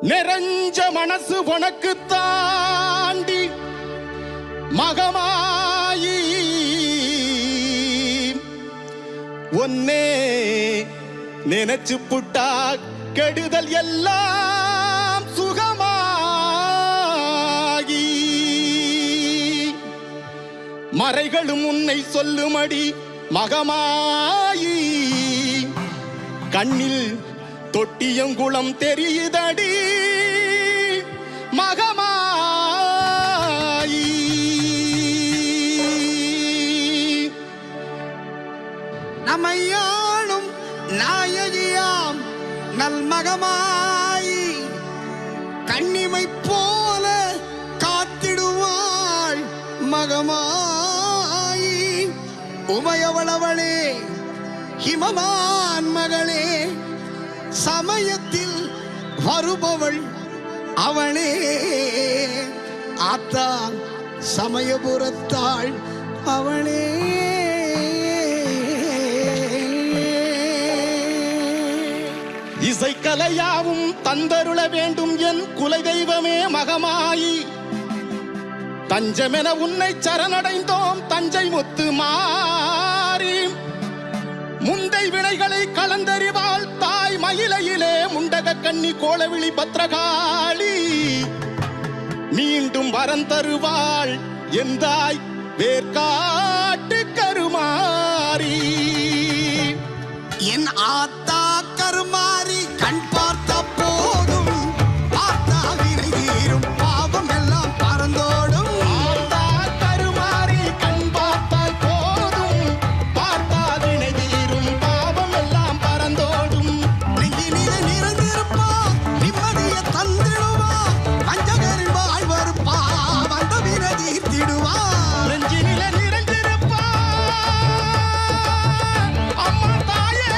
நிறைஞ்ச மனசு உனக்கு தாண்டி மகமாயி ஒன்னே நினைச்சு புட்டா கெடுதல் எல்லாம் சுகமாகி மறைகளும் உன்னை சொல்லுமடி மகமாயி கண்ணில் தொட்டியங்குளம் தெரியுதடி மகமாயி. நம்மையாளும் நாயகியாம் நல்மகமாயி கண்ணிமை போல காத்திடுவாள் மகமாயி. உமையவளவளே ஹிமமான் மகளே சமயத்தில் வருபவள் அவளே ஆத்தா சமயபுரத்தாள் அவளே. இசைக்கலையாவும் தந்தருள வேண்டும் என் குலை தெய்வமே மகமாயி. தஞ்சமென உன்னை சரணடைந்தோம் தஞ்சை முத்து மாறி. முந்தை வினைகளை கலந்தறிவாள் தாய் மயிலையிலே முண்டக கண்ணி கோலவிழி பத்ரகாளி. மீண்டும் வரம் தருவாள் எந்தாய் வேர்காட்டு கருமாறி. என் ஆத்தா கருமாறி கண் பார்த்த போதும் பார்த்தா வினை தீரும் பாவம் எல்லாம் பறந்தோடும். ஆத்தா கருமாறி கண் பார்த்தால் போதும் பார்த்தா வினை தீரும் பாவம் எல்லாம் பறந்தோடும். நெஞ்சினிலே நிறைந்திருப்பா நிம்மதிய தந்திடுவா வஞ்சகரின் வாழ்வருப்பா வந்த வினை தீர்த்திடுவா. நெஞ்சினிலே நிறைந்திருப்பா அம்மா தாயே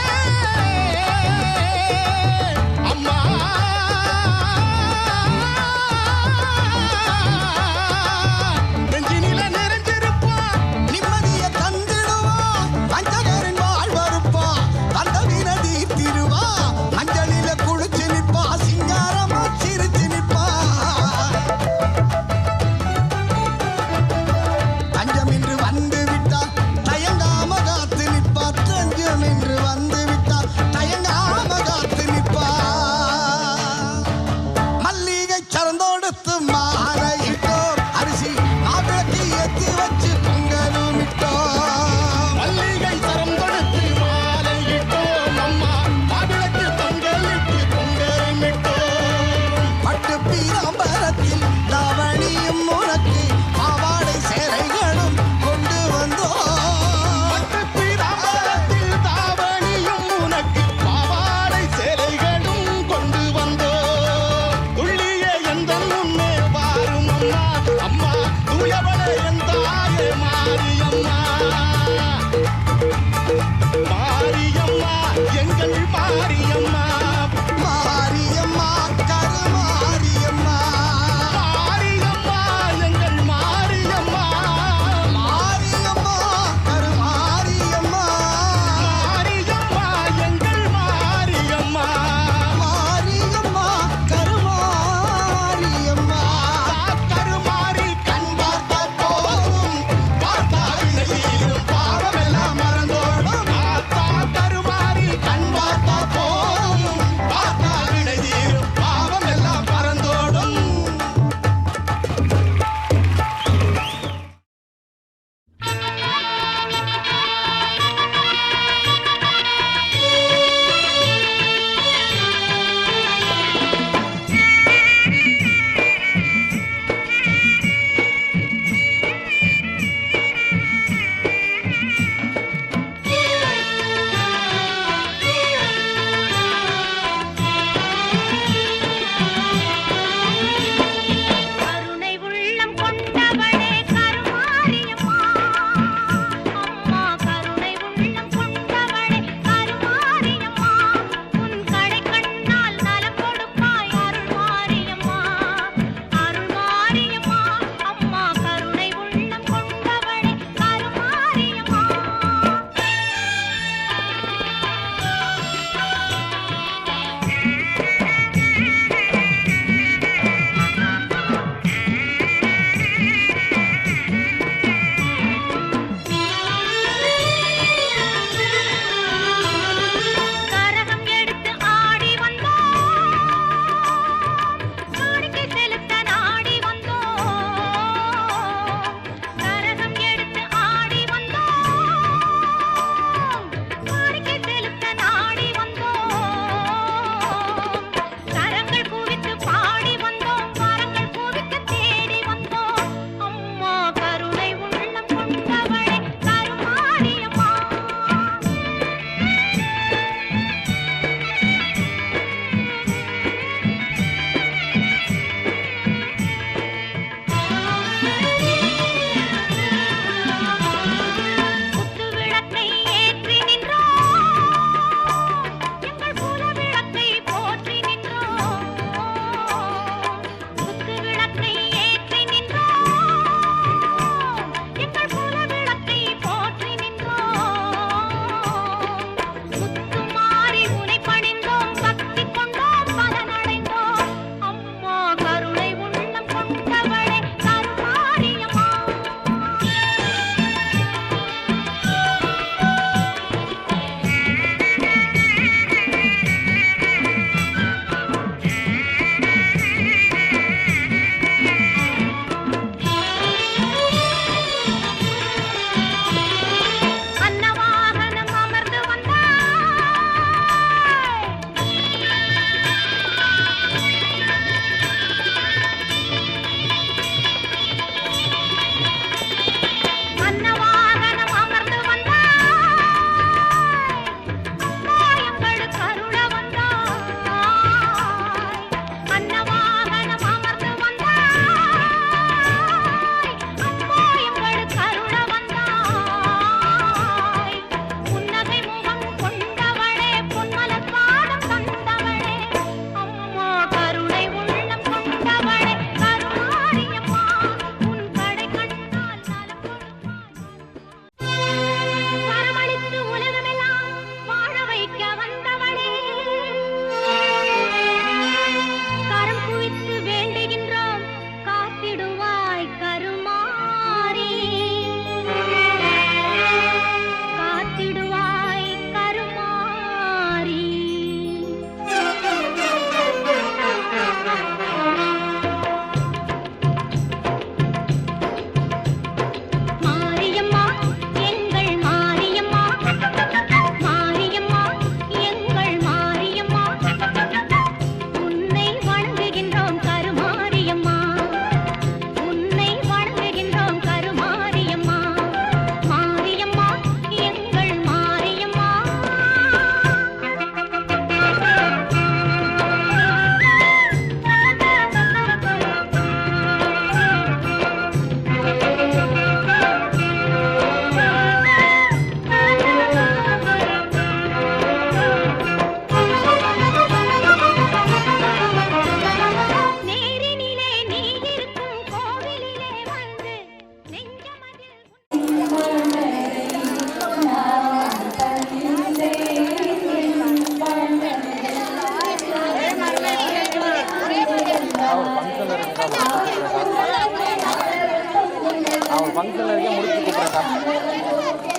அவங்க ஃபங்க்ஷனில் இருக்க முடிச்சு கூப்பிட்றேன்க்கா.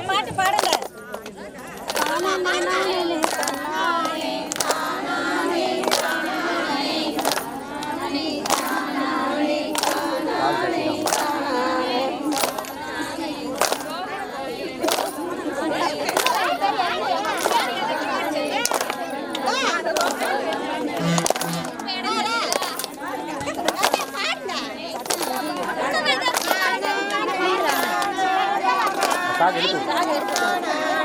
பாட்டு பாடுங்க. சாக்கு எடுத்து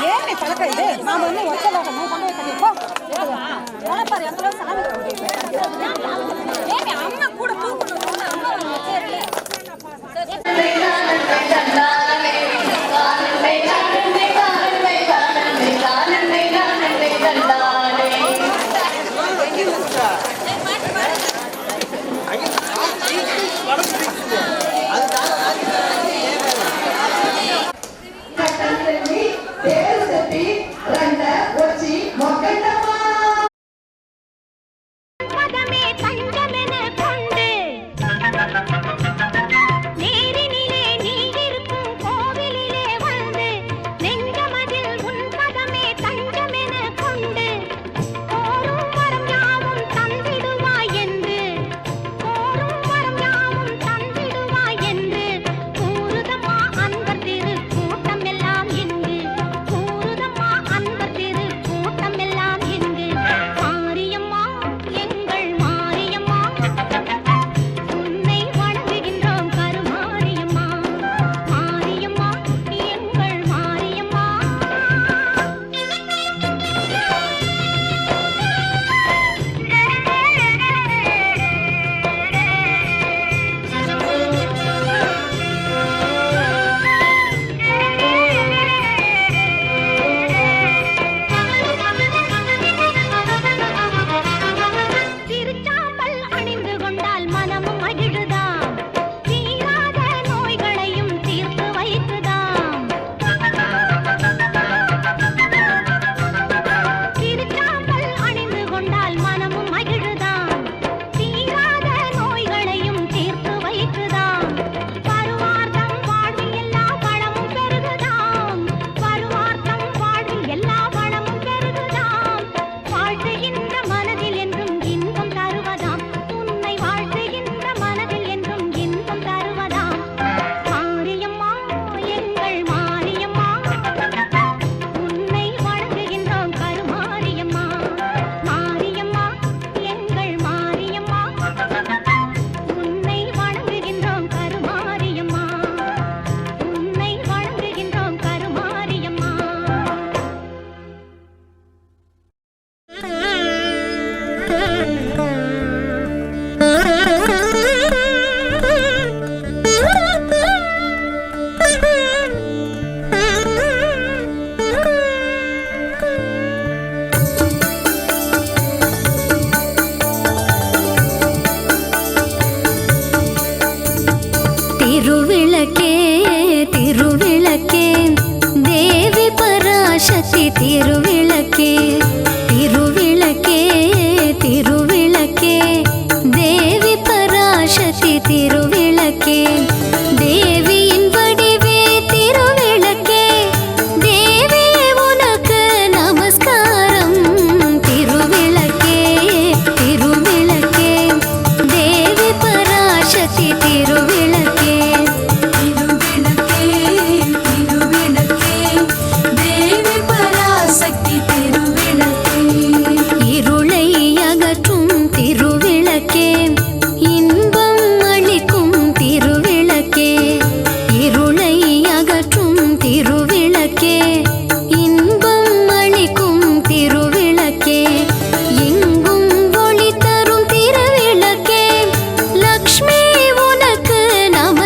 ஏன் பழக்கம் இது? நாம வந்து ஒச்சலாகணும் கொண்டு போய் பாரு எவ்வளோ சாமி ஏன் அம்மா கூட தூக்கணும் அம்மா சரி திருவிளக்கே திருவிளக்கே தேவி பராசக்தி திருவிளக்கே திருவிளக்கே திருவிளக்கே தேவி பராசக்தி திருவிளக்கே தேவியின் வடிவே திருவிளக்கே தேவி உனக்கு நமஸ்காரம் திருவிளக்கே திருவிளக்கே தேவி பராசக்தி திருவிளக்கே இருளை அகற்றும் திருவிளக்கே இன்பம் அளிக்கும் திருவிளக்கே இருளை அகற்றும் திருவிளக்கே இன்பம் அளிக்கும் திருவிளக்கே எங்கும் ஒளி தரும் திருவிளக்கே லக்ஷ்மி உனக்கு நமஸ்காரம்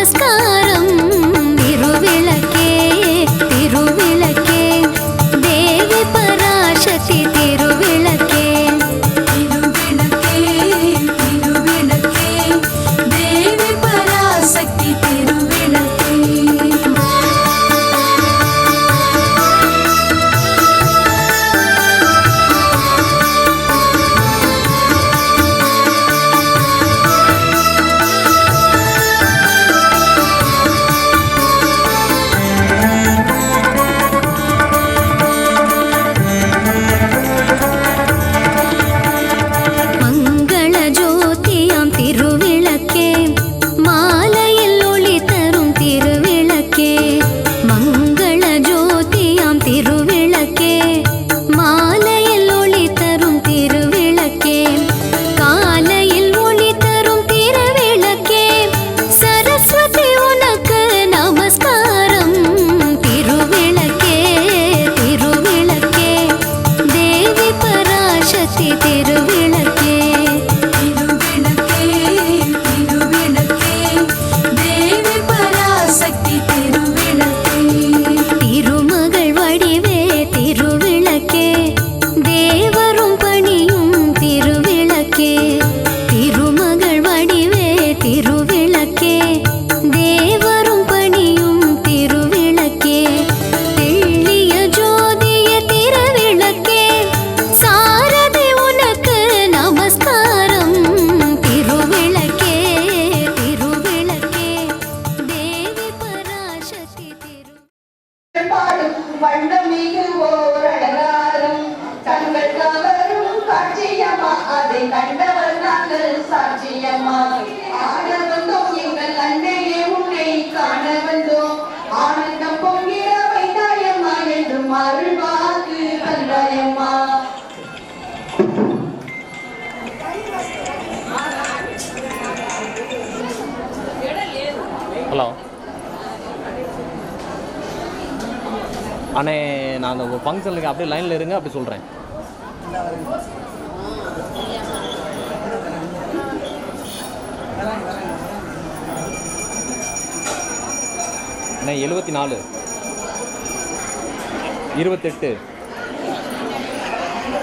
ஹலோ அண்ணே, நான் அந்த ஃபங்க்ஷனுக்கு அப்படியே லைனில் இருங்க, அப்படி சொல்கிறேன். அண்ணே 74 28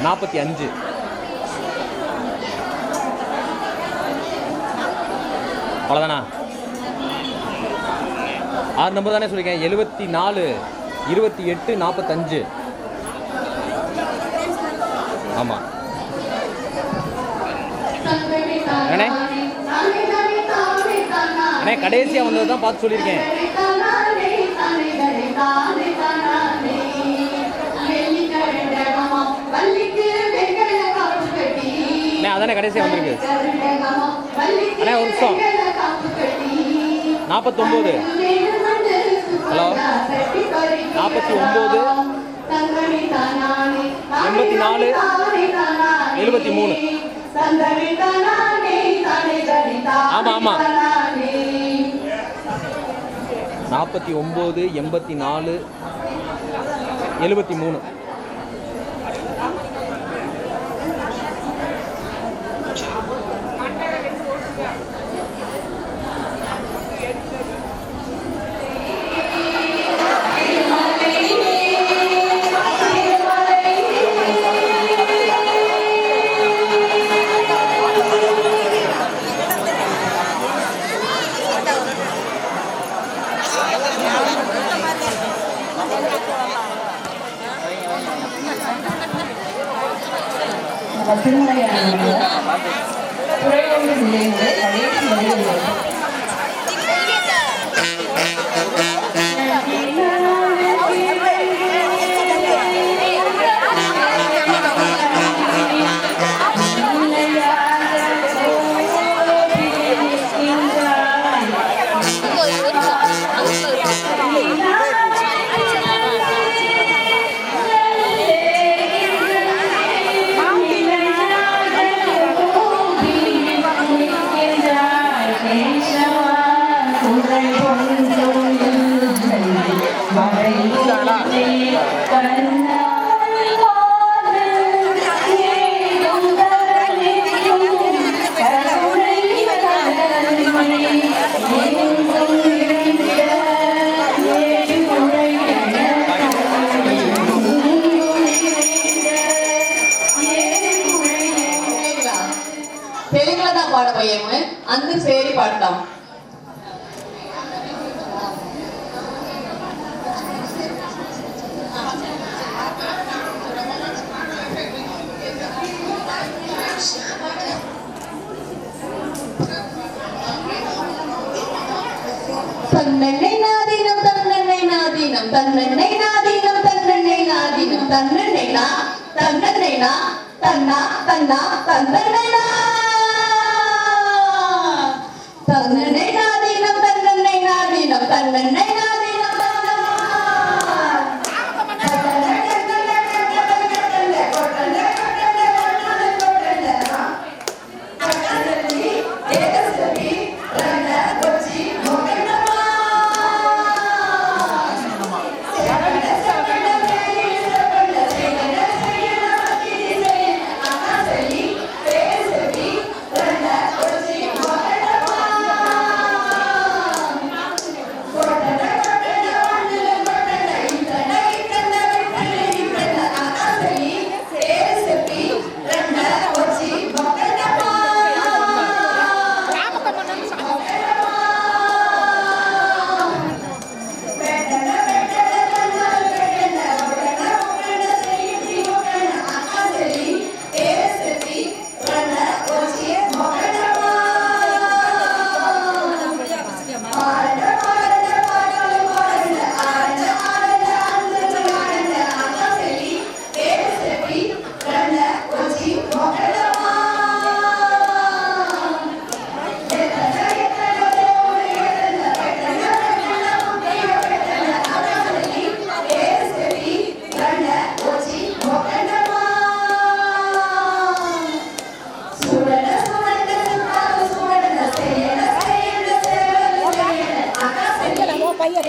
45 அவ்வளோதானா? 6 நம்பர் தானே சொல்லியிருக்கேன். 74 28 45. ஆமாம் அண்ணே, அண்ணே கடைசியாக வந்தது தான் பார்த்து சொல்லியிருக்கேன். அண்ணே அதானே கடைசியாக வந்திருக்கு. அண்ணே ஒரு நிமிஷம். 49. ஹலோ 49 84 73. ஆமாம் ஆமாம் 49 84 73. தெலுங்குல தான் பாட பையன் அந்த சேரி பாடலாம். தன்னனை நாதீனம் தன்னனை நாதீனம் தன்னனை நாதீனம் தன்னனை நாதீனம் தன்னனை நா தன்னனை நா தன்னா தன்னா தன்னனை நா தன்னனை நாதீனம் தன்னனை நாதீனம் தன்னனை நாதீனம் பையன்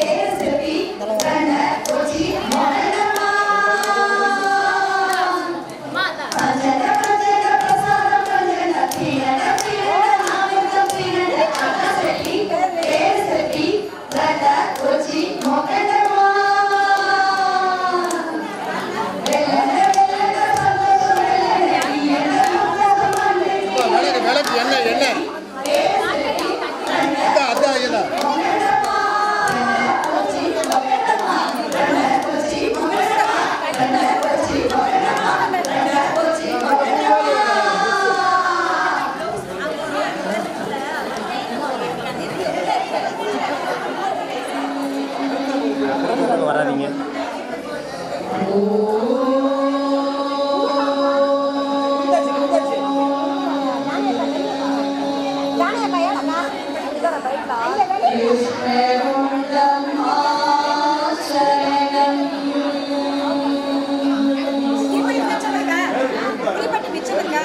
விளக்கு என்ன அதான் ஐயா வராதீங்க. யானைய பையன் அண்ணா இதோட பைக்ல இப்படி மிச்சம் இருக்கா இப்படி மிச்சம் இருக்கா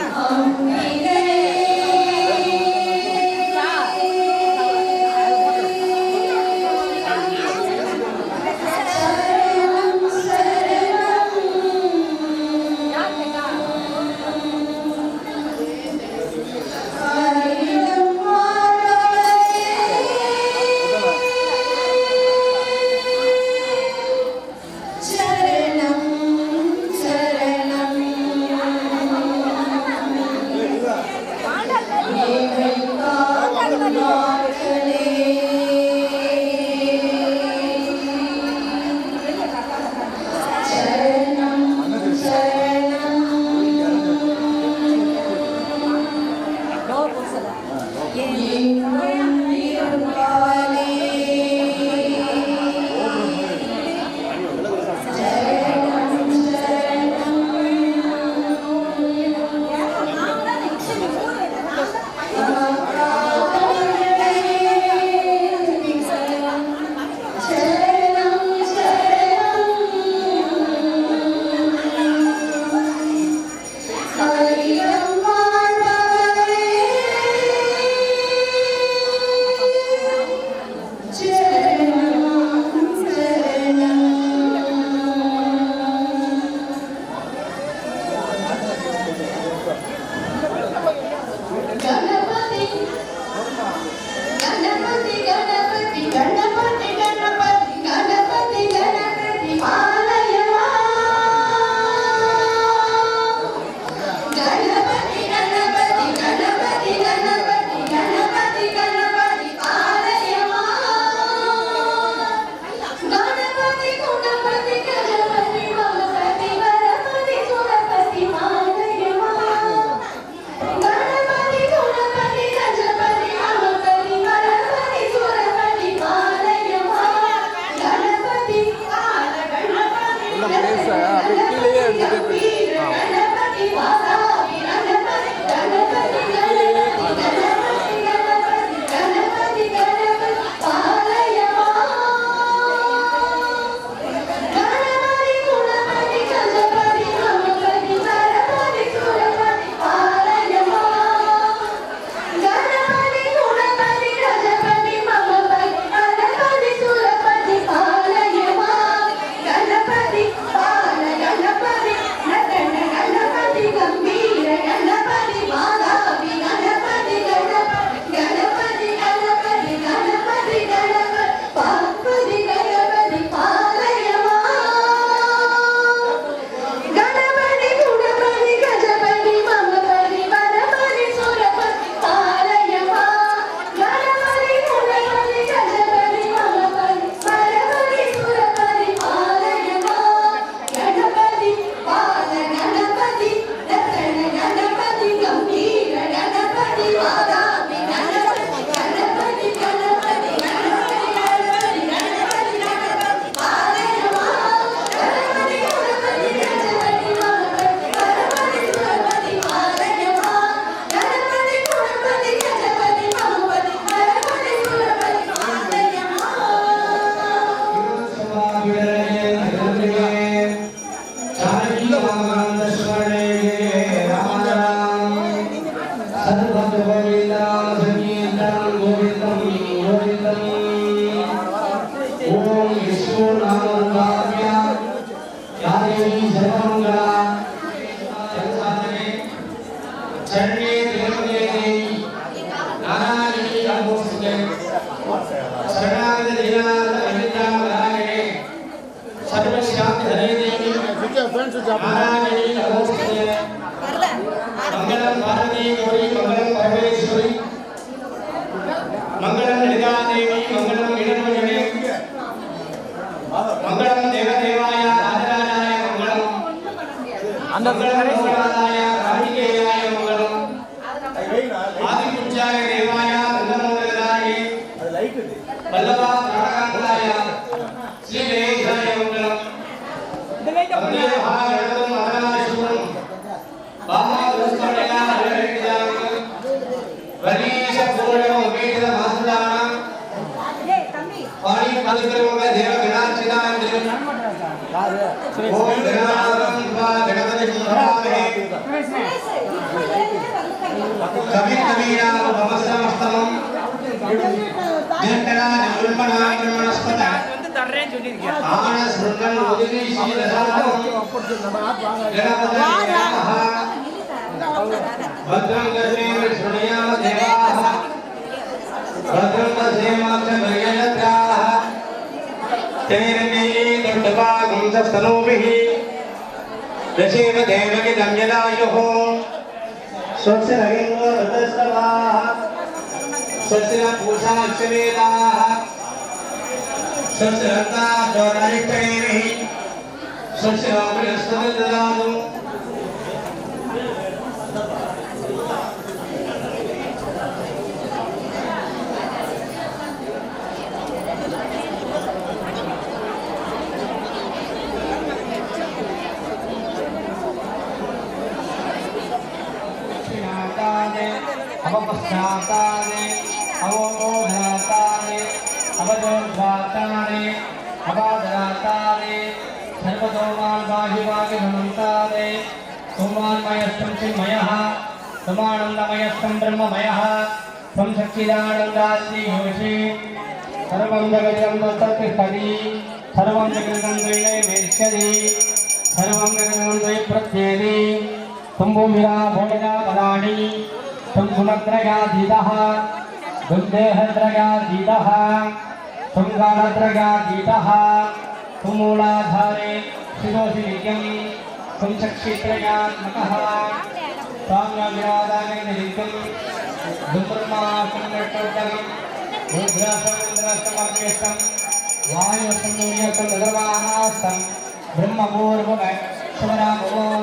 மங்களம் பார்வதி கௌரி மங்களம் பரமேஸ்வரி மங்களம் நிதாதேவி மங்களம் இடமொழியே மங்களம் தேவதேவாய ராஜராஜாய மங்களம் அந்த மங்களம் கார்த்திகேயாய மங்களம் ஆதிபூஜ்யாய தேவாய மங்களமங்களாய வல்லபா பிரணகாந்தாய ஸ்ரீவேஷாய மங்களம் வந்தே மகாகணபதம் மகாநாதேஸ்வரம் பாமகஸ்தமயா ஹரிஜாய வனீஷ பூரணோ வேத மஹதான பாணி பவித்ரம தேவ கணார்ச்சிதாந்திரம் ஓம் கணாநாதம் ஸ்வா கணபதி சுப்ரமணே கவி கவீனா பவசமஸ்தமம் தினகரா நிர்மணா பிரம்மணஸ்பத ஆன ஸ்ருங்கன் உதிரி ஸ்ரீதசாதம் கணபதி நமஹ भद्रं कर्णेन शृणुयाम देवाः भद्रं पश्येमाक्ष भर्गयत्राः तेरण्ये दण्डभागं सस्तनूभिः दशेव देवकिदं यदायुः स्वस्य नगेन्द्रो रथस्तवाः स्वस्य न पूषा अक्षवेदाः स्वस्य रत्ना ज्योतिरिष्टैः स्वस्य नो बृहस्पतिर्ददातु अपपश्चाताने अवोधाताने अवदोधाताने अवादराताने सर्वतोमान् बाहिवागिधमन्ताने सोमान्मयस्तं चिन्मयः समानन्दमयस्तं ब्रह्ममयः त्वं सच्चिदानन्दास्ति योषि सर्वं जगतं तत्तिष्ठति सर्वं जगतं द्वैने मेष्यति सर्वं जगतं द्वै प्रत्येति तुम्भूमिरा भोगिना पदानि तुम गुणत्रयातीतः तुम देहत्रयातीतः तुम कालत्रयातीतः तुम मूलाधारे शिरोसि नित्यं तुम चक्षित्रयात्मकः साम्यविरादाने नित्यं तुम ब्रह्मासंरक्षोत्तरं रुद्रसमुद्रसमग्रेष्टं वायुसंयोजकं नगरवानास्तं ब्रह्मपूर्वक शिवरामों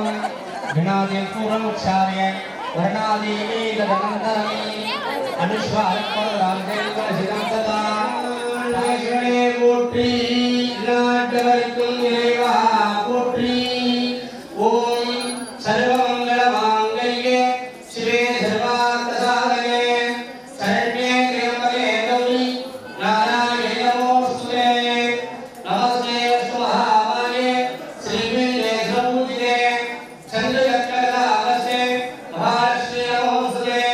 गणादिं पूर्वमुच्चार्य वर्णादीनि ददनन्दनम् अनुस्वारपरान्तेन्द्रसिदन्तदा ஈஸ்வரே போற்றி நாட்டவர்க்கும் இறைவா போற்றி ஓம் சர்வமங்கள மாங்கல்யே சிவே சர்வார்த்த சாதகே சரண்யே திரியம்பகே கௌரி நாராயணி நமோஸ்துதே நமஸ்தே சுமஹாமாயே ஸ்ரீவில்லே சம்பூஜிதே சந்திரகலாவசே மகாலட்சுமி நமோஸ்துதே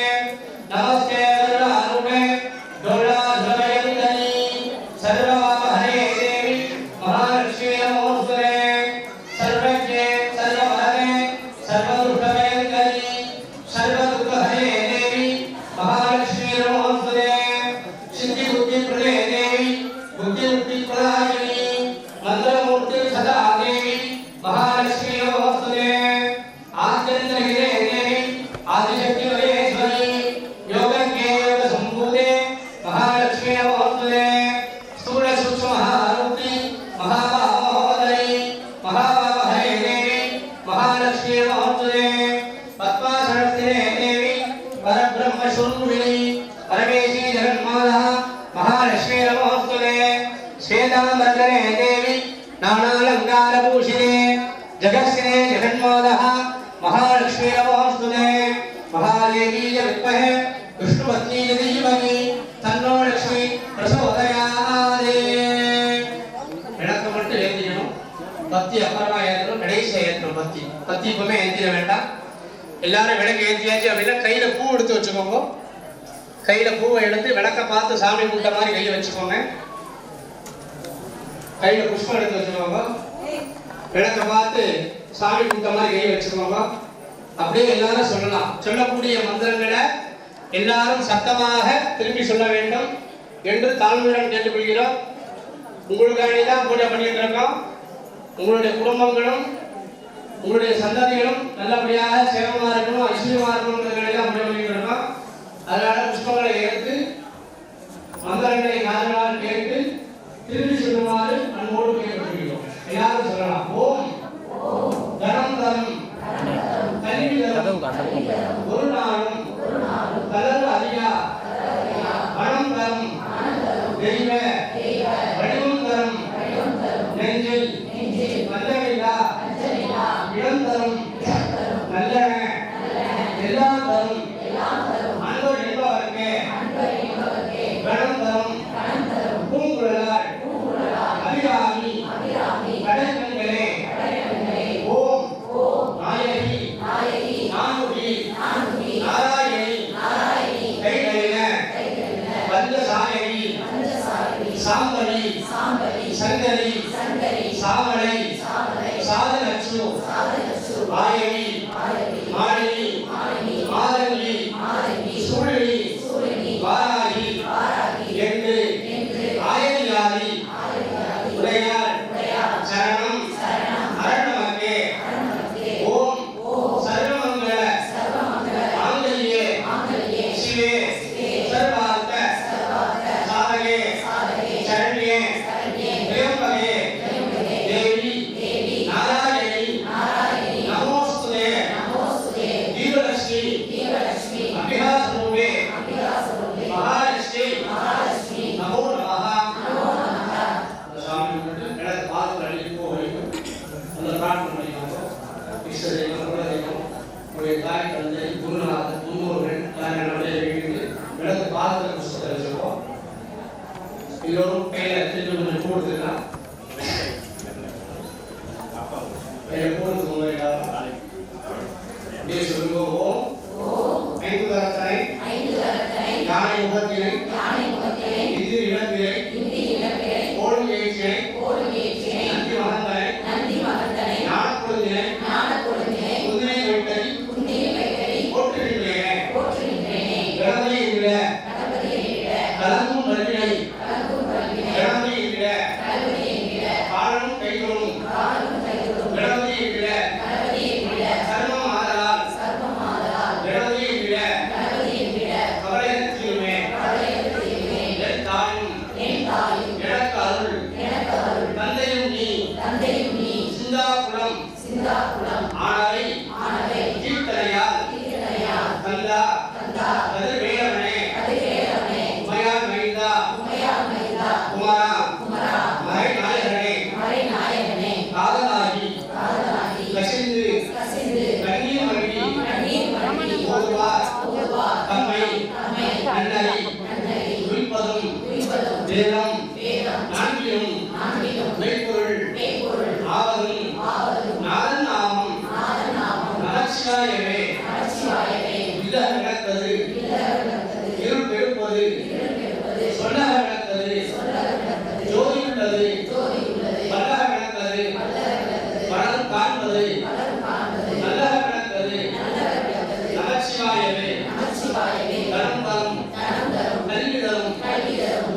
நமஸ்தே கருணாரூபே गौराधवयन्दनी सर्वमहरे देवी महालक्ष्मी नमोस्तुते सर्वज्ञे सर्वहरे सर्वदुःखभयङ्करी सर्वदुःखहरे देवी महालक्ष्मी नमोस्तुते सिद्धिबुद्धिप्रदे देवी बुद्धिमुक्तिप्रदायिनी मन्त्रमूर्ति सदा देवी महालक्ष्मी नमोस्तुते आद्यन्तहिरे देवी आदिशक्तिवरेश्वरी योगज्ञे योगसम्भूते महालक्ष्मी नमोस्तुते स्थूल सूक्ष्म महारूपी महामहोदरी महामहरे देवी महालक्ष्मी नमोस्तुते पद्मासनस्थिते देवी परब्रह्मशून्विनी परमेशी जगन्माता महालक्ष्मी नमोस्तुते श्वेताम्बरधरे देवी नानालङ्कारभूषिते जगत्स्थिते जगन्माता महालक्ष्मी नमोस्तुते महादेवी च विद्महे विष्णुपत्नी च धीमहि तन्नो लक्ष्मी प्रचोदयात् விளக்கம் மட்டும் ஏந்திக்கணும் பத்தி அப்புறமா ஏற்றணும் கடைசியா ஏற்றணும் பத்தி இப்பவுமே ஏந்திட வேண்டாம் எல்லாரும் விளக்கு ஏற்றியாச்சு அப்படின்னா கையில பூ எடுத்து வச்சுக்கோங்க கையில பூவை எடுத்து விளக்க பார்த்து சாமி கும்பிட்ட மாதிரி கையை வச்சுக்கோங்க கையில புஷ்பம் எடுத்து வச்சுக்கோங்க விளக்க பார்த்து சாமி கும்பிட்ட மாதிரி கையை வச்சுக்கோங்க அப்படியே எல்லாரும் சொல்லலாம் சொல்லக்கூடிய மந்திரங்களை எல்லாரும் சத்தமாக திரும்பி சொல்ல வேண்டும் என்று தாழ்மையுடன் கேட்டுக்கொள்கிறோம் உங்களுக்காக தான் பூஜை பண்ணிட்டு இருக்கோம் உங்களுடைய குடும்பங்களும் உங்களுடைய சந்ததிகளும் நல்லபடியாக சேமமா இருக்கணும், ஐஸ்வர்யமா இருக்கணும்ன்றதுக்காக முடிவு பண்ணிருக்கோம். அதனால புஷ்பங்களை எடுத்து மந்திரங்களை காதலால் கேட்டு திரும்பி சொல்லுமாறு அன்போடு கேட்கப்படுகிறோம். எல்லாரும் சொல்லலாம். ஓம் தனம் தரும் கல்வி தரும் ஒரு நாளும் கலர் அறியா பணம் தரும் தெய்வ வடிவம் தரும் நெஞ்சில் வல்லவில்லா இடம் தரும் நல்லன எல்லாம் தரும் அன்பர் என்பவர்க்கு கணம் தரும் பூங்குழலால் அபிராமி கடற்கண்களே ஓம் நாயகி நானுடி நாராயணி கைகளின வந்த சாயகி சாம்பரி சங்கரி சாமரை சாதனச்சு வாயவி மாலினி மாதங்கி சூழலி வாராகி என்று ஆயதியாதி உடையார் சரணம் அரணமக்கே ஓம் சர்வமங்கள மாங்கல்யே சிவே சர்வார்த்த சாதகே சரண்யே திரியம்பகே தேவி நாராயணி நமோஸ்துதே தீவலக்ஷ்மி அபிஹாசரூபே மகாலட்சுமி நமோ நமஹ. சாமி எனக்கு பார்த்து அடிக்க போகிறோம். அந்த பிரார்த்தனை பண்ணிக்கோங்க. இஷ்ட தெய்வம், குல தெய்வம், உடைய தாய் தந்தை, குருநாதர், முன்னோர்கள் நம்முடைய வீட்டுக்கு எனக்கு பார்த்து புஸ்தகத்தை வச்சுருக்கோம். எல்லோரும் கையில் திருப்பி கொஞ்சம் போடுறதுலாம் கையில் போடுறதுங்க எல்லாரும். அப்படியே சொல்லுங்க. ஓம் ஐந்து தரத்தனை யானை முகத்தினை இந்திர இளம்பிரை கோடும் ஏற்றினை நந்தி மகந்தனை ஞானக்குழுந்தினை குந்தினை வைத்தறி போற்றுகின்றேனே கணபதி என்கிற கலங்கும் மருவினை கணபதி என்கிற காலனும் கைகளும் கணபதி என்கிற சர்மம் ஆதலால் கணபதி என்கிற கவலையற்றியுமே என் தாயும் எனக்கு அருள் தந்தையும் நீ சிந்தாகுலம் ஆனவை கீர்த்தனையால் தந்தா கதிர்வேலவனே உமையால் மைந்தா குமாரா மறை நாயகனே காதலாகி கசிந்து கண்ணீர் மல்கி ஓதுவார் தம்மை நன்னறி உயிர்ப்பதும் வேதம் நான்கிலும் மெய்ப்பொருள் ஆவதும் நாதன் நாமம் நமச்சிவாயவே இல்ல நடத்தது இருள் பெருப்பது சொல்லக நடத்தது ஜோதி உள்ளது வல்லக நடத்தது பலன் காண்பது நல்லக நடத்தது நமச்சிவாயவே தரம் தரும் கல்வி தரும்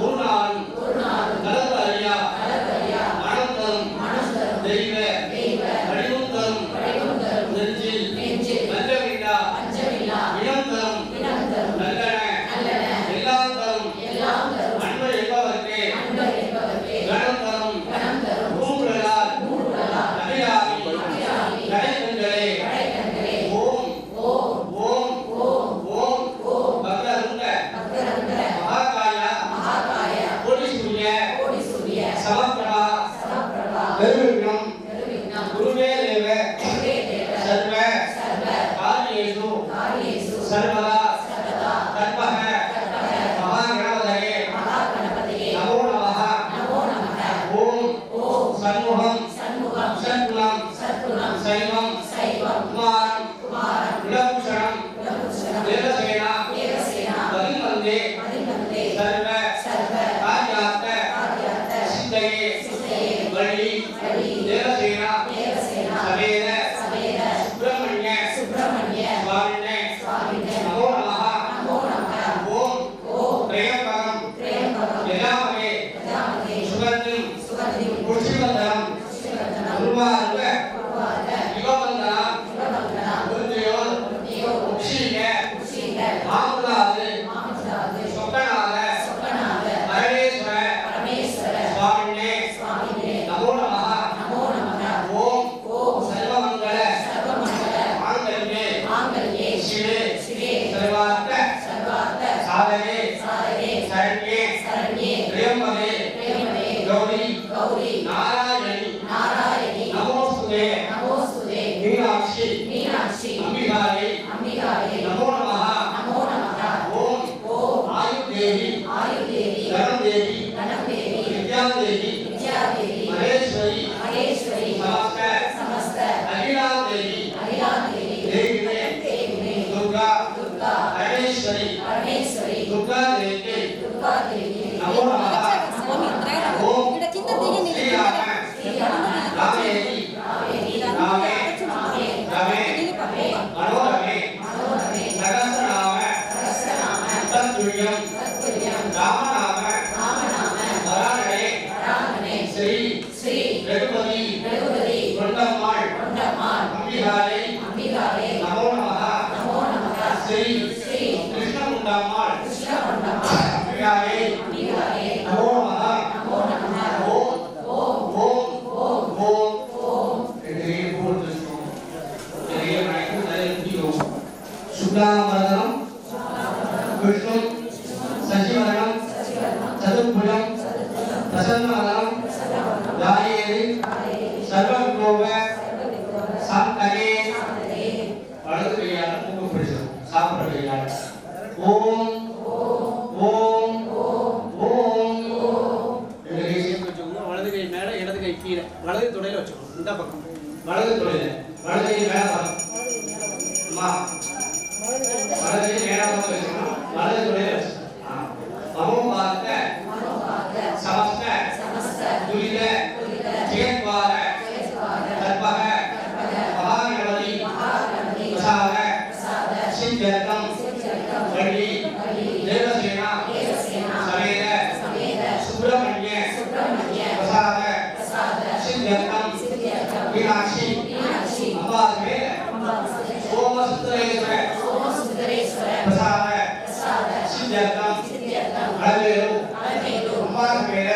ஒரு நாளும் கலந்து அறியா மனம் தரும் தெய்வ வடிவம் தரும் நெஞ்சில் வஞ்சமில்லா இனம் தரும் நல்லன எல்லாம் தரும் அன்பர் என்பவர்க்கே கணம் தரும் பூங்குழலால் அபிராமி கடைக்கண்களே ஓம் ஓம் ஓம் பக்தருங்க மகாகாய கோடிசூரிய சமப்பிரபா பெருவிக்னம் குருவே தேவ சர்வ காரியேஷு சர்வதா தத்பஹ மகாகணபதயே நமோ நமஹ ஓம் சண்முகம் சத்குணம் சைவம் குமாரம் குலபூஷணம் தேவசேனா பதின்வந்தே சர்வ காரியார்த்த சித்தையே வள்ளி தேவசேனா சவேத சுப்பிரமணிய சுவாமினே நமோ நமஹ ஓம் திரையம்பகம் யஜாமகே சுகந்திம் புஷ்டிவந்தனம் உருவார்வ யுகவந்த देवी महेश्वरी समस्त अखिला देवी देवी दुर्गा परमेश्वरी दुर्गा देवी नमो नमः ओम श्री राम रामेति रामे रमे मनोरमे सहस्रनाम तत्तुल्यं रामनाम वरानने श्री रघुपति वृंदम्माள் अंबिकायै नमो नमः श्री कृष्णकुंडम्माள் अंबिकायै नमो नमः ओम शुक्लांबरधरं विष्णु शशिवर्णं चतुर्भुजं प्रसन्नवदनं ध्यायेत् सर्वविघ्नोपशान्तये வலது கையால் மூக்கு பிடிச்சது சாப்பிட்ற கையால் ஓம் ஓம் ஓம் ரெண்டு கை சேர்த்து வச்சுக்கோங்க. வலது கை மேல இடது கை கீழே வலது தொடையில வச்சுக்கோங்க. இந்த பக்கம் வலது தொடையில வலது கை மேல அம்மா வலது கை மேல வச்சுக்கணும். வலது தொடையில வச்சுக்கணும். நமோ பார்த்த சமஸ்த துரித ஜெயத்வார தற்பக மகாகணபதி பிரசாத சித்தர்த்தம் வள்ளி தேவசேனா சமேத சுப்பிரமணிய பிரசாத சித்தர்த்தம் மீனாட்சி அம்பா சமேத சோமசுந்தரேஸ்வர பிரசாத சித்தர்த்தம் அளவேலு அம்பா சமேத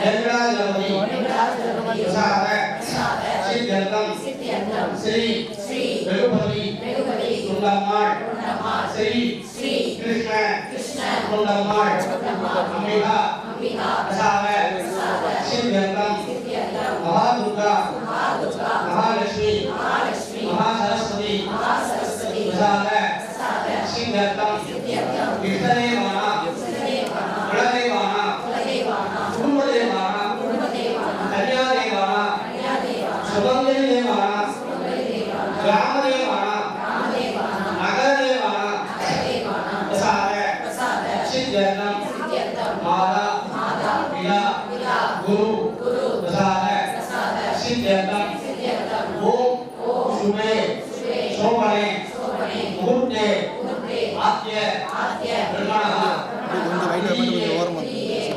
வெங்கடாஜலபதி பிரசாத சித்தர்த்தம் श्री रघुपति वृंदम्माள் श्री कृष्ण वृंदम्माள் अंबिका प्रसाद सिद्ध्यर्थम महादुर्गा महालक्ष्मी महासरस्वती प्रसाद सिद्ध्यर्थम इष्टदेवाना कुलदेवाना कुटुंबदेवाना कन्यादेवाना सुगंधदेवाना ग्रामदेवाना नगरदेवाना प्रसाद सिद्ध्यर्थम माता पिता गुरु प्रसाद सिद्ध्यर्थम ओम शुभे शोभने मुहूर्ते आद्य ब्रह्मणः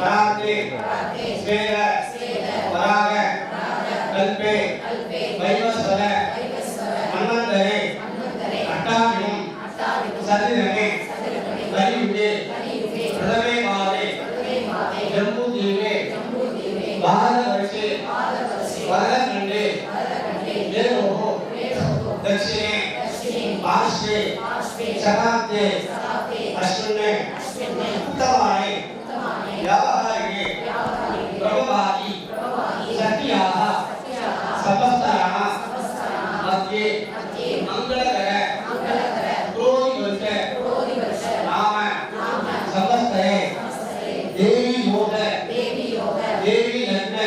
परात्रे स्वेद पराग कल्पे वैवस्वत मन्वन्तरे अट्टाभिं सतिरमे कलियुगे प्रथमे मादे जम्बूद्वीपे भारतवर्षे वरदखण्डे देवोः दक्षिणे पार्श्वे शताब्दे अश्विने उत्तमाने व्यावहारिके प्रभवादि सत्याः सपस्तराः मध्ये मंगलकर क्रोधिवर्ष नाम समस्तये देवी योग देवी लग्न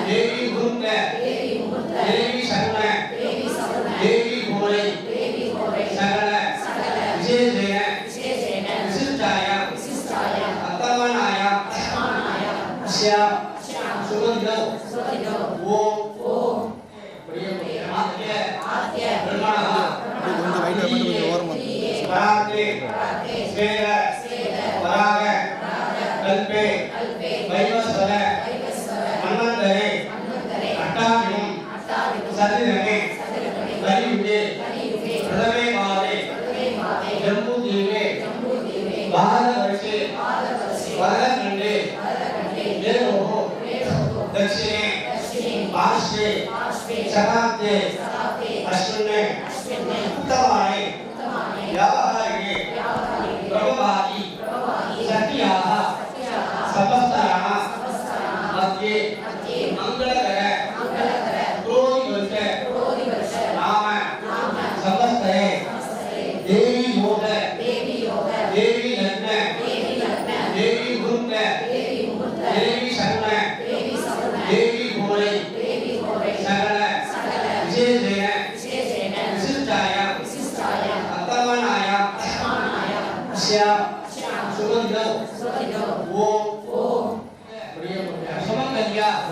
देवी भूत देवी शरण देवी भोरे सकल विशेषेण विशिष्टाय अत्तमनाय श्याम सुगंधो ओम आद्य ब्रह्मणः परात्रे स्वेद पराग कल्पे वैवस्वत मन्वन्तरे अट्टाभिं सतिरमे कलियुगे प्रथमे मादे जम्बूद्वीपे भारतवर्षे वरदखण्डे देवोः दक्षिणे पार्श्वे शताब्दे अश्विने उत्तमाने व्यावहारिके प्रभवादि सत्याः सपस्तराः मध्ये मंगलकर क्रोधिवर्ष नाम समस्तये देवी योग देवी लग्न देवी भूत देवी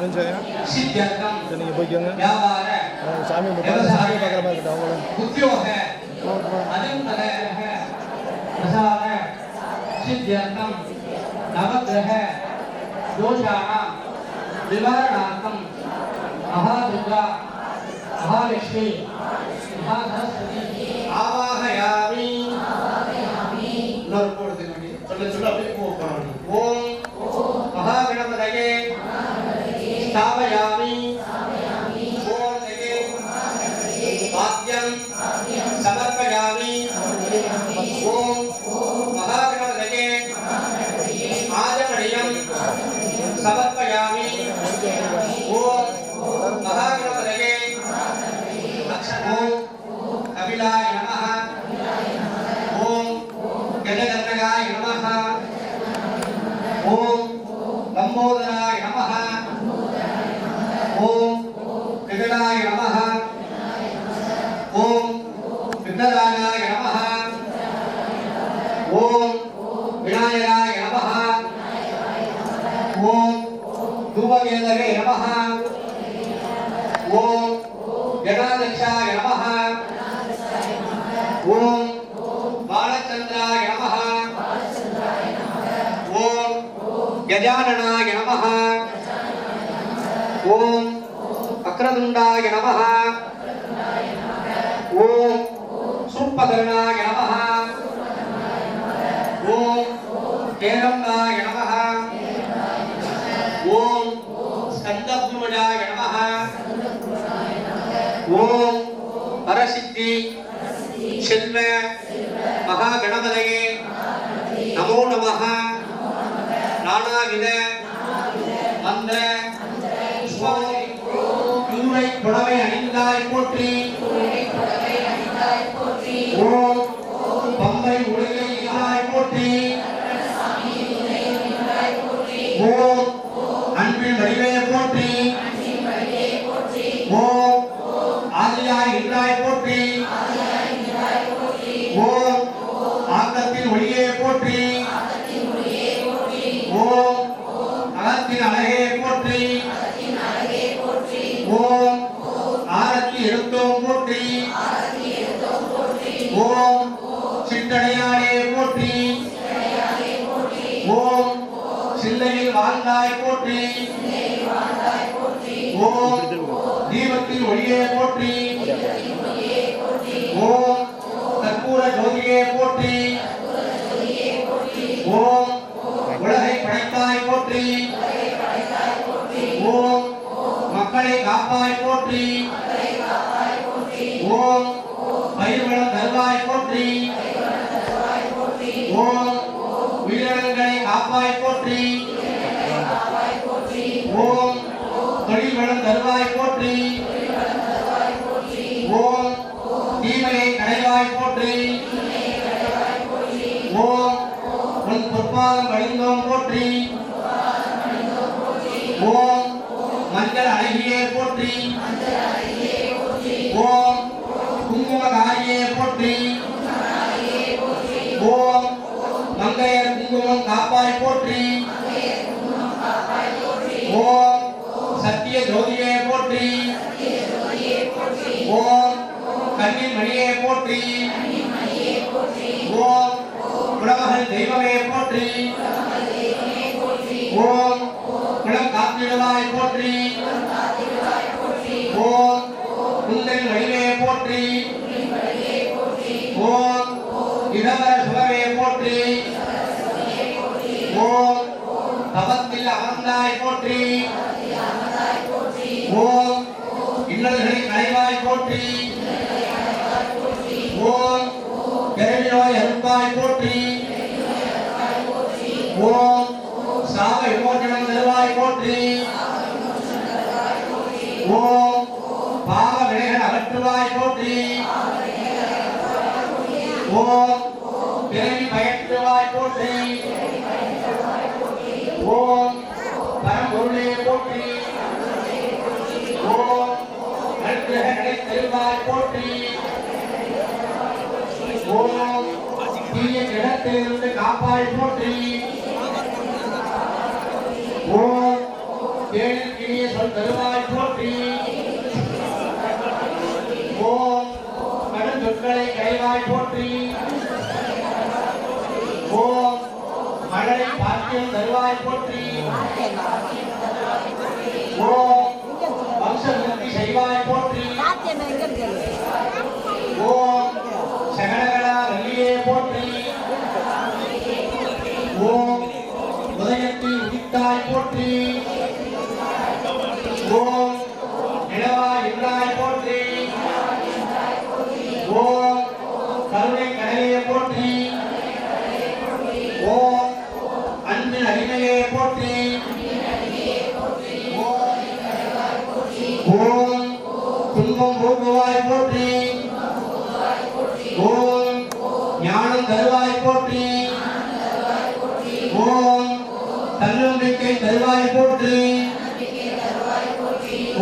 சித்தியர்த்தம் நீங்கள் போய்க்கோங்க வியாபார சாமி விவசாய பார்க்குற மாதிரி இருக்கட்டும் அவங்களும் உத்தியோக அதிமுக பிரசாத சித்தியர்த்தம் நவகிரக தோஷாணாம் நிவாரணார்த்தம் மகாதுர்கா மகாலட்சுமி மகாசரஸ்வதி ஆவாகயாமி இன்னொரு போடுது சொல்ல சொல்ல அப்படியே போகணும் ஓம் மகாகணபதயே ஸ்தாபயாமி வாக்கியம் சமர்ப்பயாமி ஓம் மகாகணபதயே ஆஜமணியம் சமர்ப்பயாமி ஓம் மகாகணபதயே ஓம் கபிலாய நமः ஓம் கஜகர்ணகாய நமः ஓம் லம்போதராய நமः ஓம் விகடாய நமः ஓம் விக்னதானாய நமः ஓம் விநாயகாய நமः ஓம் தூபகேதவே நமः ஓம் கணாதக்ஷாய நமः ஓம் பாலச்சந்திராய நமः ஓம் கஜானனாய நமः ஓம் வக்ரதுண்டாய நமः ஓம் சூர்பகர்ணாய நமः ஓம் கேரம்பாய நமः ஓம் ஸ்கந்தபூமஜாய நமः ஓம் பரசித்தி செல்வ மகாகணபதயே நமோ நமः நானாவித மந்திர கூரை புடவை அணிந்தாய் போற்றி ஓம் பம்பை உலகை இல்லாய் போற்றி ஓம் அன்பின் வடிவே போற்றி ஓம் ஆதியாய் இல்லாய் போற்றி ஓம் ஆக்கத்தின் ஒளியே போற்றி ஓம் அகத்தின் அழகே போற்றி ஓம் ஆரத்தி எழுத்தோம் போற்றி ஓம் சிற்றடையாளே போற்றி ஓம் சில்லையில் வாழ்ந்தாய் போற்றி ஓம் தீபத்தின் ஒளியே போற்றி ஓம் கற்பூர ஜோதியே போற்றி ஓம் உலகை படைத்தாய் போற்றி ஓம் மக்களை காப்பாய் போற்றி ஓம் பயிர்வளம் தருவாய் போற்றி ஓம் உயிரினங்களை காப்பாய் போற்றி ஓம் தொழில் வளம் தருவாய் போற்றி ஓம் தீமையை களைவாய் போற்றி ஓம் உன் பொற்பாதம் வழிந்தோம் போற்றி ஓம் மஞ்சள் அழகியே போற்றி ஓம் குங்குமகாரியே போற்றி ஓம் மங்கையர் குங்குமம் காப்பாய் போற்றி ஓம் சத்திய ஜோதியே போற்றி ஓம் கண்ணின் மணியே போற்றி ஓம் குலமகள் தெய்வமே போற்றி ஓம் குலம் காத்திடுவாய் போற்றி ஓம் குந்தன் வடிவே போற்றி ஓம் இடவர சுகவே போற்றி ஓம் தவத்தில் அமர்ந்தாய் போற்றி ஓம் இன்னல்களை களைவாய் போற்றி ஓம் பிறவி நோய் அறுப்பாய் போற்றி ஓம் சாப விமோசனம் தருவாய் போற்றி ஓம் பாவ வினைகள் அகற்றுவாய் போற்றி ஓம் பிறவி பயற்றுவாய் போற்றி ஓம் பரம்பொருளே போற்றி ஓம் நற்கிரகங்களை தருவாய் போற்றி ஓம் தீய கிடத்திலிருந்து காப்பாய் போற்றி ஓம் தேனில் இனிய சொல் தருவாய் போற்றி. ஓம் கடும் சொற்களை களைவாய் போற்றி. ஓம் மழலை பாக்கியம் தருவாய் போற்றி. ஓம் வம்சமுக்தி செய்வாய் போற்றி. ஓம் சகலகலா வல்லியே போற்றி. ஓம் உதயத்தில் உதித்தாய் போற்றி. ஓம் நிலவாய் என்றாய் போற்றி. ஓம் கருணை கடலையே போற்றி. ஓம் அன்பின் அடிமையே போற்றி. ஓம் துன்பம் போக்குவாய் போற்றி. ஓம் ஞானம் தருவாய் போற்றி. ஓம் தன்னம்பிக்கை தருவாய் போற்றி.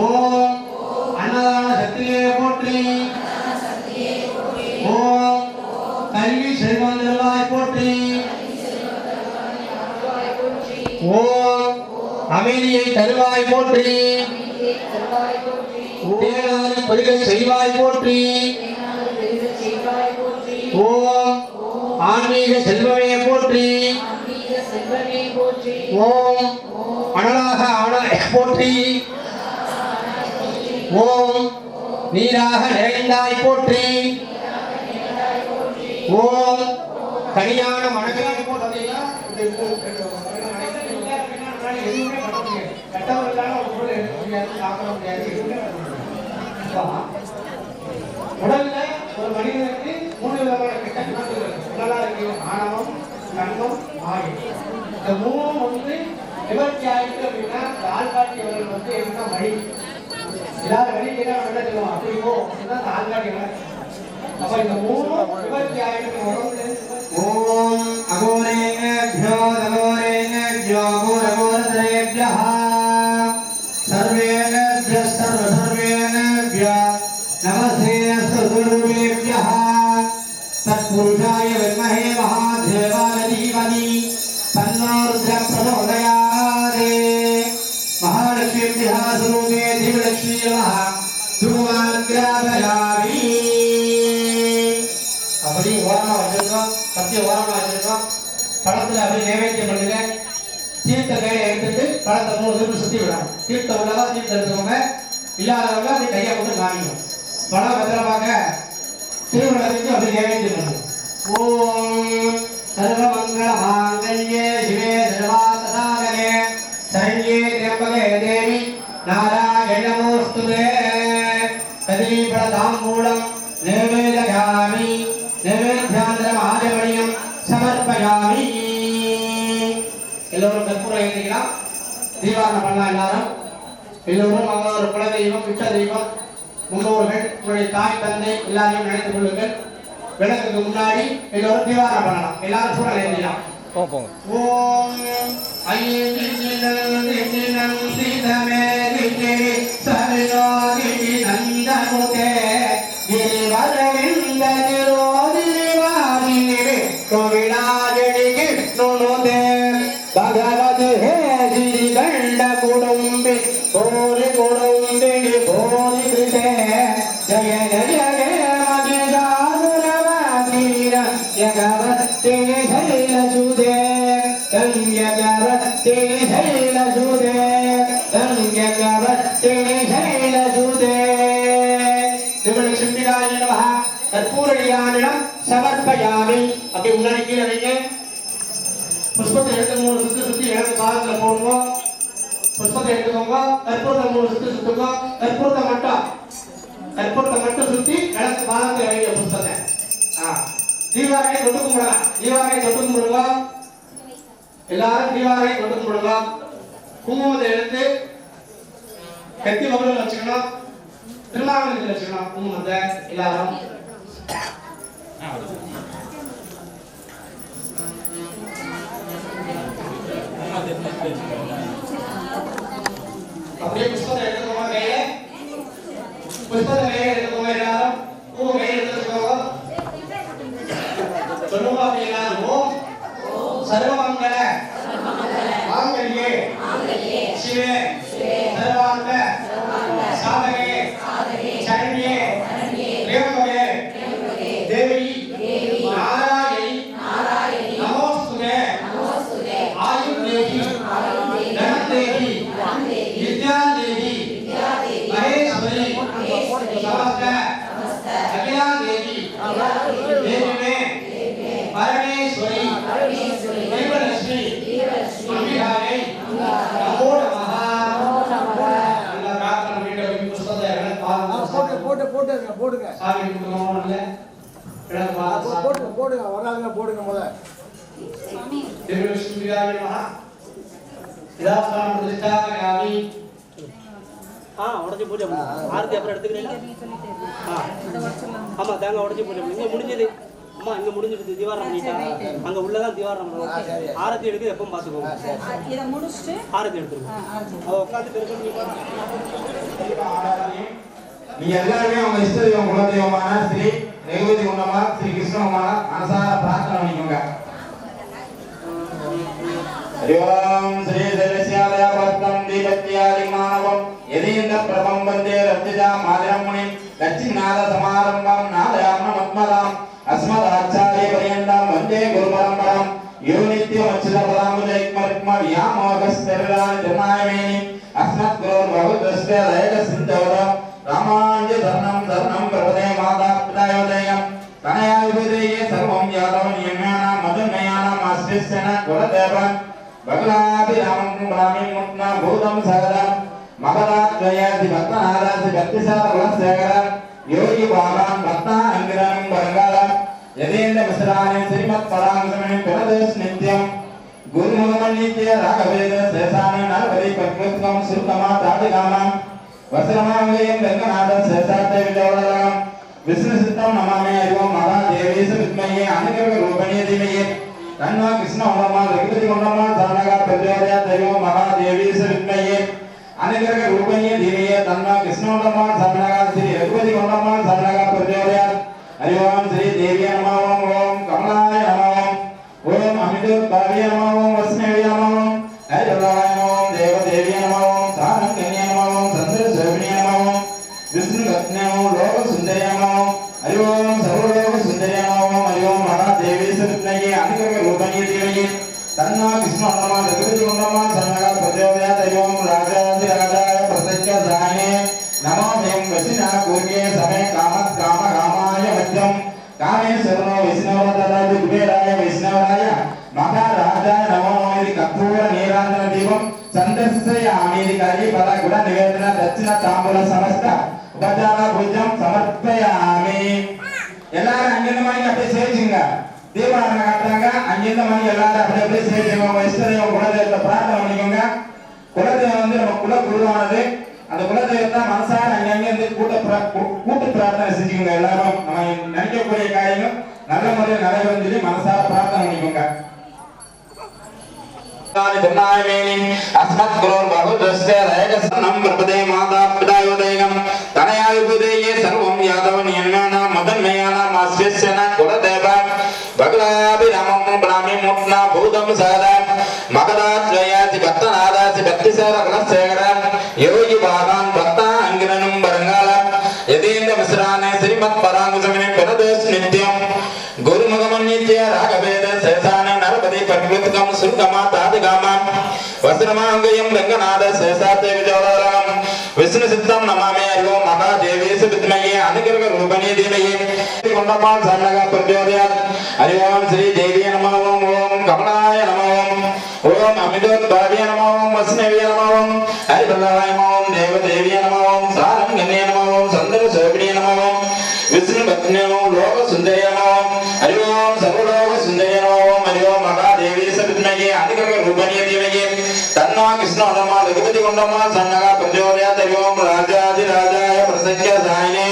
ஓம் அன்னதான சக்தியே போற்றி. ஓம் கல்வி செல்வம் தருவாய் போற்றி. ஓம் அமைதியை தருவாய் போற்றி. தேனாதி பொறிகை செய்வாய் போற்றி. ஓம் ஆன்மீக செல்வமே போற்றி. ஓம் அனலாக ஆனாய் போற்றி. ஓம் நீராக நிறைந்தாய் போற்றி. ஓம் கனியான மனதிலாய் போற்றி. உடல்ல ஒரு மனிதனுக்கு 3 விதமான கெட்ட குணங்கள் நல்லா இருக்கு. ஆணவம், கண்மம், மாயை. இந்த 3 நிவர்த்தி ஆயிட்டு அப்படின்னா ஆள்காட்டியவர்கள் என்ன வழி எல்லாரும் வழி கேட்டா என்ன சொல்லுவோம் அப்படி போ அப்படின்னா ஆள்காட்டியவர். அப்ப இந்த 3 நிவர்த்தி ஆயிட்டு உடம்புல ஓம் அகோரேங்யோ அகோரேங்யோ அகோரேங்யோ सर्वेभ्यः सर्वसर्वेभ्यः नमस्ते सद्गुरुभ्यः तत्पुरुषाय विद्महे महादेवाय धीमहि तन्नो रुद्रः प्रचोदयात् महालक्ष्मीभ्यः स्वरूपे दिव्यलक्ष्मी नमः धूमाग्रापयामि அப்படி ஓரமா வச்சிருக்கோம். சத்திய ஓரமா வச்சிருக்கோம். பழத்துல அப்படி நைவேத்தியம் பண்ணுங்க. தீர்த்த கையை எடுத்துட்டு பழத்தை 3 திருப்பி சுத்தி விடணும். தீர்த்தம் உள்ளதா தீர்த்தம் எடுத்துக்கோங்க. இல்லாதவங்க அப்படி கையை கொண்டு காமிக்கணும். பழம் பத்திரமாக திருவிழாவுக்கு அப்படி நைவேத்தியம் பண்ணணும். ஓம் சர்வமங்கள மாங்கல்யே சிவே சர்வார்த்தசாதகே சரண்யே திரியம்பகே தேவி நாராயண நமோஸ்துதே. கதீபல தாம்பூலம் நைவேதயாமி நைவேத்யாந்தரம் ஆஜமணியம் சமர்ப்பயாமி. எல்லோரும் கற்பூரம் ஏற்றிக்கலாம். தீபாவளி பண்ணலாம். எல்லோரும் அவங்க ஒரு குல தெய்வம், இஷ்ட தெய்வம், முன்னோர்கள், உங்களுடைய தாய் தந்தை எல்லாரையும் நினைத்துக் கொள்ளுங்கள். விளக்குக்கு முன்னாடி எல்லோரும் தீபாவளி பண்ணலாம். எல்லாரும் சூழல் ஏற்றிக்கலாம். ஓம் भगवत हे श्री दंड कुडुंबे भोरि कुडुंबे भोरि कृते जय जय जय मगिदानुरवादीर यगवत्ते शैलसुदे यगवत्ते शैलसुदे यगवत्ते शैलसुदे दिव्यलक्ष्मीराय नमः कर्पूरयानिनं समर्पयामि. அப்படி முன்னாடி கீழே வைங்க. புஷ்பத்தை எடுத்து 3 சுத்து சுத்தி இடது பாதத்துல போடுங்க. புஷ்பத்தை எடுத்துக்கோங்க. கற்பூரத்தை 3 சுத்து சுத்துங்க. கற்பூரத்தை மட்டும் சுத்தி இடது பாதத்துல வைங்க புஷ்பத்தை. தீபாவளி தொட்டு கும்பிடலாம். தீபாவளி தொட்டு கும்பிடுங்க. எல்லாரும் தீபாவளி தொட்டு கும்பிடுங்க. குங்குமத்தை எடுத்து கத்தி மகளில் வச்சுக்கணும். திருநாவளத்தில் வச்சுக்கணும் குங்குமத்தை எல்லாரும். அப்படியே புஷ்பத்தை எடுத்துக்கோங்க. கையில புஷ்பத்தை கையில எடுத்துக்கோங்க. எல்லாரும் பூ கையில எடுத்துக்கோங்க. சொல்லுங்க அப்படி எல்லாரும். ஓம் சர்வமங்கள மாங்கல்யே சிவே சாமி கும்பிடுவோம் இல்ல விளக்கு பார்த்து போடுங்க வராதுங்க போடுங்க முத திருவிஷ்ணுவியாய நமஹ இதாஸ்தான பிரதிஷ்டாபயாமி உடச்சி பூஜை ஆரத்தி அப்புறம் எடுத்துக்கிறீங்களா? ஆமா தேங்காய் உடச்சி பூஜை இங்க முடிஞ்சது. அம்மா இங்க முடிஞ்சிடுது. தீவாரம் பண்ணிட்டாங்க. அங்க உள்ளதான் தீவாரம் ஆரத்தி எடுக்க எப்பவும் பாத்துக்கோங்க. இத முடிச்சிட்டு ஆரத்தி எடுத்துருங்க. அவ உட்கார்ந்து நீங்க எல்லாருமே உங்க இஷ்ட தெய்வம் குலதெய்வமான ஸ்ரீ ரேவதி குண்டமா ஸ்ரீ கிருஷ்ணகுமார மனசார பிரார்த்தனை பண்ணிக்கோங்க. ஹரிஓம் ஸ்ரீ சைலஸ்யாலய பத்ரம் தீபத்யாதி மானவம் யதீந்திர பிரபம் வந்தே ரத்திஜா மாதிரம் முனி லட்சுமிநாத சமாரம்பம் நாதயாம மத்மதாம் அஸ்மதாச்சாரிய பரியந்தாம் வந்தே குரு பரம்பரம் யோ நித்யம் அச்சுத பதாமுஜைக்மரிக்ம வியாமோகஸ்தரிராணி திருநாயமேனி அஸ்மத் குரோர் பகுதஸ்தே ரேக சிந்தவரம் ராமாஞ்ச சரணம் சரணம் பிரபதே மாதா பிதாயோதயம் தனயாயுபதேயே சர்வம் யாதவன் யம்யானாம் மதுன்மயானாம் ஆஸ்ரிஸ்யன குலதேவன் பகலாபிராமம் கும்பராமி முட்னா பூதம் சகரம் மகதாத்வயாதி பத்மநாதாசி பக்திசார குலசேகரம் யோகி பாலான் பக்தா அங்கிரம் பரங்காலம் யதேந்திர மிஸ்ராணி ஸ்ரீமத் பராங்கசமணி பிரதேஷ் நித்யம் குருமுகமன்னித்ய ராகவேத சேசானி நரபதி பத்மத்கம் சுருக்கமா தாடிகாமம் வசரமாங்கயம் ரங்கநாதன் சேசாத்தே விஜயவரகம் விஷ்ணு சித்தம் நமாமி அறிவோம் மகாதேவீச வித்மயே அனுகிரக ரூபணிய தீமயே தன்வா கிருஷ்ண உண்டமா ரகுபதி உண்டமா சரணகா பிரஜோதயா தெய்வம் மகாதேவீச வித்மயே அனுகிரக ரூபணிய தீமயே தன்வா கிருஷ்ண உண்டமா சரணகா ஸ்ரீ ரகுபதி உண்டமா சரணகா பிரஜோதயா அறிவோம் ஸ்ரீ தேவிய நமோம் ஓம் கமலாய நமோம் ஓம் அமிதோத்பாவிய நமோம் வஸ்னவிய நமோம் ஹரிவல்லாய நமோம் தேவதேவிய நமோம் சாரங்கன்ய நமோம் சந்திர சோபினிய நமோம் விஷ்ணு ரத்னமோ லோக சுந்தரிய நமோம் ஹரிஓம் சர்வலோக சுந்தரிய நமோம் ஹரிஓம் மகாதேவீச வித்மயே அனுகிரக ரூபணிய தீமயே தன்வா கிருஷ்ண உண்டமா ரகுபதி உண்டமா சரணகா பிரஜோதயா தெய்வம் ராஜாதி ராஜாய பிரசக்க சாயே நமோம் வசினா கூர்யே சமே காமத் காம காமாய மத்யம் காமேஸ்வரோ வைஷ்ணவராய குபேராய வைஷ்ணவராய மகாராஜாய நமோமிதி கற்பூர நீராஞ்சன தீபம் சந்தர்சயாமீதி கரி பல குண நிவேதன தட்சிண தாம்பூல சமஸ்த உபச்சார பூஜ்யம் சமர்ப்பயாமி. எல்லாரும் அங்கிருந்த மணிக்கு அப்படியே சேவிச்சுங்க. தீபாவளி காட்டுறாங்க. அங்கிருந்த மணிக்கு எல்லாரும் அப்படியே சேவிச்சுங்க. உங்க இஷ்டதெய்வம் குலதெய்வத்தை பிரார்த்தனை பண்ணிக்கோங்க. குலதெய்வம் வந்து நம்ம குல குருவானது. அந்த குலதெய்வத்தை மனசார அங்கங்க இருந்து கூட்டு பிரார்த்தனை செஞ்சுக்கோங்க. எல்லாரும் நம்ம நினைக்கக்கூடிய காரியங்கள் நல்ல முறையில் நிறைவேறும் சொல்லி மனசார பிரார்த்தனை பண்ணிக்கோங்க. அஸ்மத் குரோர் பகுதஸ்தே ரேகசனம் பிரபதே மாதா பிதாயோதயம் தனயாயுபதேயே சர்வம் யாதவன் யம்யானாம் மதன்மயானாம் ஆஸ்ரிஸ்யன குலதேவன் பகலாபிராமம் பிராமி முட்னா பூதம் சகரம் மகதாத்வயாதி பக்தநாதாசி பக்திசார குலசேகரம் யோகி பாகான் பக்தா அங்கிரனும் பரங்காலம் யதேந்திர மிஸ்ராணி ஸ்ரீமத் பராங்குசமினி பிரதேஷ் நித்யம் குருமுகமன்னித்ய ராகவேத சேசானி நரபதி பத்மத்கம் சுருக்கமா தாதிகாமம் வசனமாங்கயம் ரங்கநாத சேசாத்தே விஜயவரகம் விஷ்ணு சித்தம் நமாமி அறிவோம் மகாதேவீச வித்மயே அனுகிரக ரூபணிய தீமயே குண்டமா சரணகா பிரஜோதயா அறிவோம் ஸ்ரீ தேவிய நமோம் ஓம் கமலாய நமோம் ஓம் அமிதோத்பாவிய நமோம் வஸ்னவிய நமோம் ஹரிவல்லாய நமோம் தேவதேவிய நமோம் சாரங்கன்ய நமோம் சந்திர சோபினிய நமோம் விஷ்ணு பத்னோ லோக சுந்தரிய நமோம் ஹரிஓம் சர்வலோக சுந்தரிய நமோம் ஹரிஓம் மகாதேவீச வித்மயே அனுகிரக ரூபணிய தீமயே தன்வா கிருஷ்ண உண்டமா ரகுபதி உண்டமா சரணகா பிரஜோதயா தெய்வம் ராஜாதி ராஜாய பிரசக்க சாயினே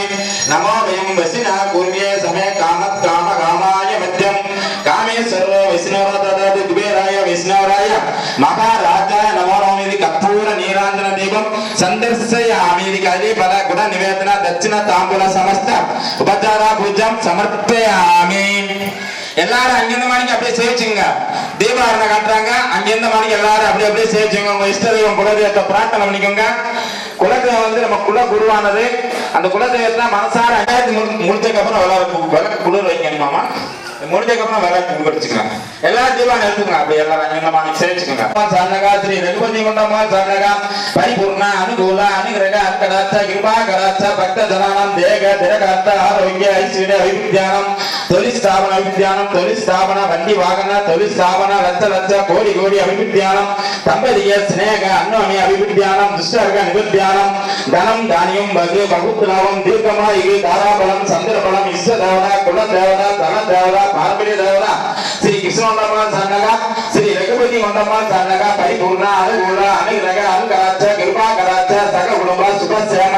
நமோம் வசினா கூர்யே சமே காமத் காம காமாய மத்யம் காமேஸ்வரோ வைஷ்ணவராய குபேராய வைஷ்ணவராய மகாராஜாய நமோமிதி கற்பூர நீராஞ்சன தீபம் சந்தர்சயாமீதி கரி பல குண நிவேதன தட்சிண தாம்பூல சமஸ்த உபச்சார பூஜ்யம் சமர்ப்பயாமி. எல்லாரும் அங்கிருந்த மணிக்கு அப்படியே சேவிச்சுங்க. தீபாவளி காட்டுறாங்க. அங்கிருந்த மணிக்கு எல்லாரும் அப்படியே சேவிச்சுங்க. உங்க இஷ்ட தெய்வம் குலதெய்வத்தை பிரார்த்தனை பண்ணிக்கோங்க. குலதெய்வம் வந்து நம்ம குல குருவானது. அந்த குலதெய்வத்தை மனசார முடிஞ்சதுக்கு அப்புறம் விளக்கு குளிர் வைக்கணுமாமா. முடிஞ்சதுக்கு அப்புறம் விளக்கு குளிர்ச்சுக்கலாம். எல்லா தீபாவளி எடுத்துக்கோங்க. அப்படி எல்லாரும் என்னமா சேவிச்சுக்கோங்க. சரணகா ஸ்ரீ ரகுபதி கொண்டம்மா சரணகா பரிபூர்ண அனுகூல அனுகிரக அக்கடாச்ச கிருபா கடாச்ச பக்த ஜனானம் தேக திரகார்த்த ஆரோக்கிய ஐஸ்வர்ய அபிவிருத்தியானம் தொழில் ஸ்தாபன அபிவிருத்தியானம் தொழில் ஸ்தாபன வண்டி வாகன தொழில் ஸ்தாபன லட்ச லட்ச கோடி கோடி அபிவிருத்தியானம் தம்பதிய ஸ்நேக அன்னோனி அபிவிருத்தியானம் துஷ்டர்க நிவர்த்தியானம் தனம் தானியம் பகு பகுத்துலாவம் தீர்க்கமாயு தாராபலம் சந்திரபலம் இஷ்ட தேவதா குல தேவதா தன தேவதா பாரம்பரிய தேவதா ஸ்ரீ கிருஷ்ண சரணகா ஸ்ரீ ரகுபதி கொண்டம்மா சரணகா பரிபூர்ண அனுகூல அனுகிரக அனுகராச்ச கிருபா கராச்ச சக குடும்ப சுபசேன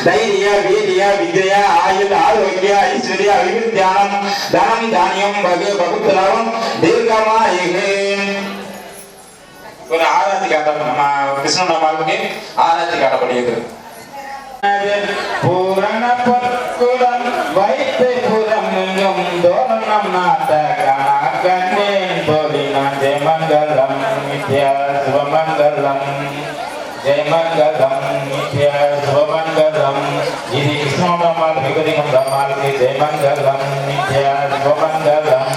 தைரிய வீரிய விஜய ஆயுள் ஆரோக்கிய ஐஸ்வர்ய அபிவிருத்தியானம் தனம் தானியம் பகு பகுத்துலாவம் தீர்க்கமாயு. ஒரு ஆராய்ச்சி காட்ட நம்ம கிருஷ்ணமாவுக்கு ஆராய்ச்சி காட்டப்படுகிறது. பூரண பொற்குடம் வைத்து புறமெங்கும் தோரணம் நாட்டகணேன் போதினான் ஜெயமங்கலம் நித்யா சுபமங்கலம் ஜெயமங்கலம் நித்யா சுபமங்கலம். இது கிருஷ்ணமால் மிகுதி கொண்டமாலுக்கு ஜெயமங்கலம் நித்யா சுபமங்கலம்.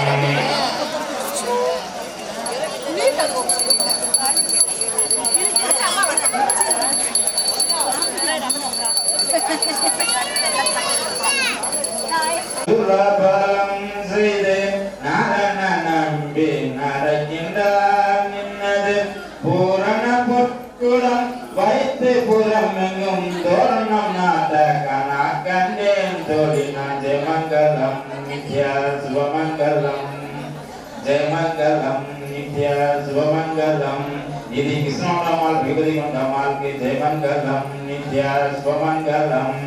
சுரபலம் செய்து நாரண நம்பி நடக்கின்றார் நின்னது பூரண பொற்குடம் வைத்து புறமெங்கும் தோரணம் நாட்டகண கண்டேன் தோழினான் ஜெயமங்கலம் நித்யா சுபமங்கலம் ஜெயமங்கலம் நித்யா சுபமங்கலம். இது கிருஷ்ணமால் விபதி கொண்டமால்க்கு ஜெயமங்கலம் நித்யா சுபமங்கலம்.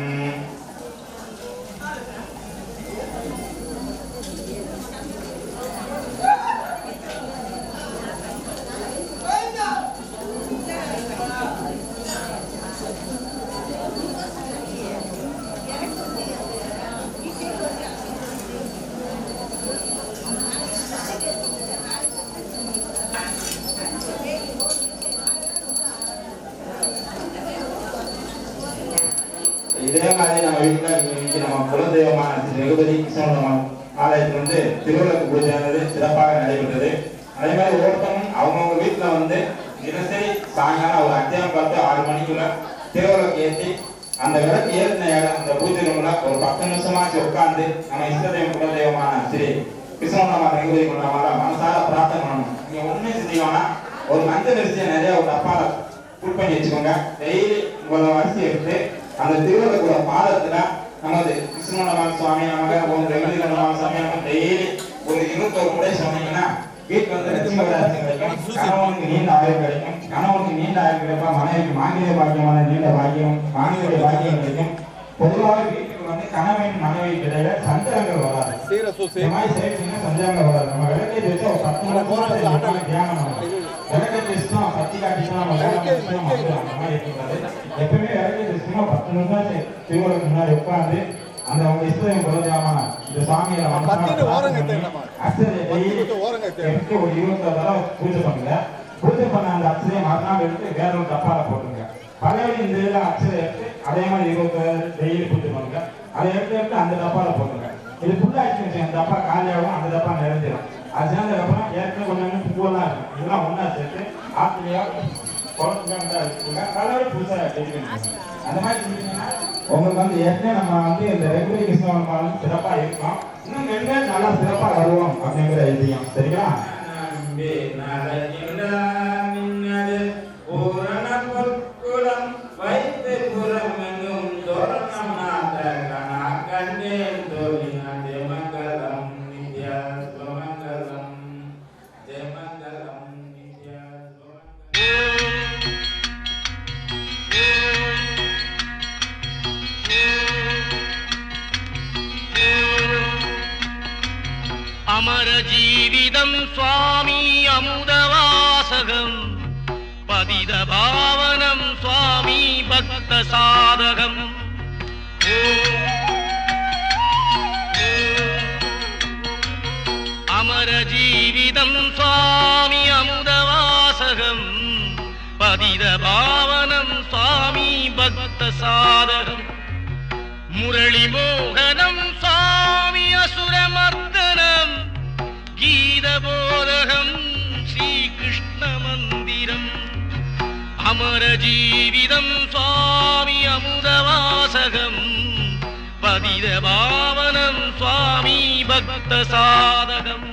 இதே மாதிரி நம்ம வீட்டில் நம்ம குலதெய்வமான ரகுபதி கிருஷ்ண ஆலயத்தில் திருவிளக்கு பூஜையானது சிறப்பாக நடைபெற்றது. அதே மாதிரி ஒவ்வொருத்தரும் அவங்கவுங்க வீட்டில் தினசரி சாயங்காலம் ஒரு அத்தியாயம் பார்த்து 6 மணிக்குள்ள திருவிளக்கு ஏற்றி அந்த விளக்கு ஏற்றின இடம் அந்த பூஜை ரூம்ல ஒரு 10 நிமிஷமாச்சு உட்கார்ந்து நம்ம இஷ்டதெய்வம் குலதெய்வமான ஸ்ரீ கிருஷ்ண ரகுபதி கொண்டாம மனசார பிரார்த்தனை பண்ணணும். நீங்க உண்மை செஞ்சீங்கன்னா ஒரு மஞ்சள் அரிசியை நிறைய ஒரு டப்பால புல் பண்ணி வச்சுக்கோங்க. டெய்லி உங்களோட அரிசி எடுத்து அந்த திருவிளக்கோட பாதத்துல நமது கிருஷ்ணமால் சுவாமி நமக்கு சுவாமி நமக்கு டெய்லி ஒரு 21 முறை சொன்னீங்கன்னா வீட்டுக்கு லட்சுமி விளையாட்டு கிடைக்கும். கணவனுக்கு நீண்ட ஆயுள் கிடைக்கும். கணவனுக்கு நீண்ட ஆயுள் கிடைக்கும். மனைவிக்கு மாங்கிலிய பாக்கியமான நீண்ட பாக்கியம் மாங்கிலிய பாக்கியம் கிடைக்கும். பொதுவாக வீட்டுக்கு கணவன் மனைவி இடையில சந்தேகங்கள் வராது. இந்த மாதிரி சேர்த்தீங்கன்னா சந்தேகங்கள் வராது. நம்ம விளக்கை வச்சு ஒரு 10 நிமிடம் தியானம் பண்ணலாம். விளக்கை வச்சுட்டோம் பத்தி காட்டிட்டோம் நம்ம அந்த மாதிரி இருக்கக்கூடாது. எப்பவுமே விளக்கை வச்சுட்டோம் 10 நிமிஷம் திருவிழாக்கு முன்னாடி உட்கார்ந்து அந்த அவங்க இஷ்டம் குலதெய்வமான இந்த சாமியை அக்ஷரை எடுத்து ஒரு 20 தடவை பூஜை பண்ணுங்க. பூஜை பண்ண அந்த அக்ஷரையை மறுநாள் எடுத்து வேற ஒரு டப்பால போட்டுருங்க. பழைய இந்த இதில் அக்ஷரை எடுத்து அதே மாதிரி 20 டெய்லி பூஜை பண்ணுங்க. அதை எடுத்து அந்த டப்பால போட்டுருங்க. இது ஃபுல்லாகிடுச்சு வச்சுங்க. அந்த டப்பா காலியாகும், அந்த டப்பா நிறைஞ்சிடும். அது சேர்ந்ததுக்கப்புறம் ஏற்கனவே கொஞ்சம் பூவெல்லாம் இருக்கும். இதெல்லாம் ஒன்றா சேர்த்து ஆற்றுலையோ குளத்துக்காக இருக்குங்க. கலவை புதுசாக தெரிவிக்கணும். அந்த மாதிரி செஞ்சீங்கன்னா உங்களுக்கு ஏற்கனவே நம்ம இந்த ரெகுலர் கிருஷ்ணன் சிறப்பாக இருக்கும். இன்னும் மென்மேல் நல்லா சிறப்பாக வருவோம் அப்படிங்கிற ஐதியம். சரிங்களா? பூரண பொற்குடம் வைத்து புறமெங்கும் தோரணம் நாட்டகண கண்டேன் தோழினான் ஜெயமங்கலம் நித்யா சுபமங்கலம் ஜெயமங்கலம் நித்யா அமர ஜீவிதம் சுவாமி அமுதவாசகம் பதித பாவனம் சுவாமி பக்த சாதகம் அமர ஜீவிதம் சுவாமி அமுதவாசகம் பதித பாவனம் சுவாமி பக்த சாதகம் முரளி மோகனம் சுவாமி அசுரமர்தனம் கீத போதகம் ஸ்ரீகிருஷ்ண மந்திரம் அமர ஜீவிதம் சுவாமி அமுதவாசகம் பதித பாவனம் சுவாமி பக்த சாதகம்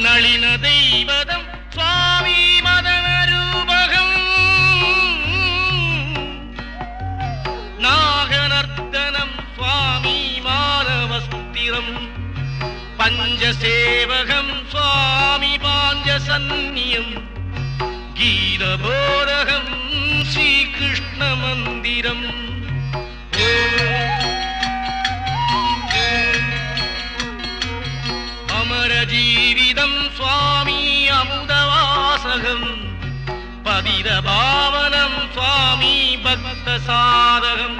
நளின தெய்வதம் சுவாமி மதன ரூபகம் நாகநர்த்தனம் சுவாமி மானவஸ்திரம் பஞ்சசேவகம் சுவாமி பாஞ்சசன்னியம் கீதபோதகம் ஸ்ரீகிருஷ்ண மந்திரம் அமர ஜீவிதம் சுவாமி அமுதவாசகம் பதித பாவனம் சுவாமி பக்த சாதகம்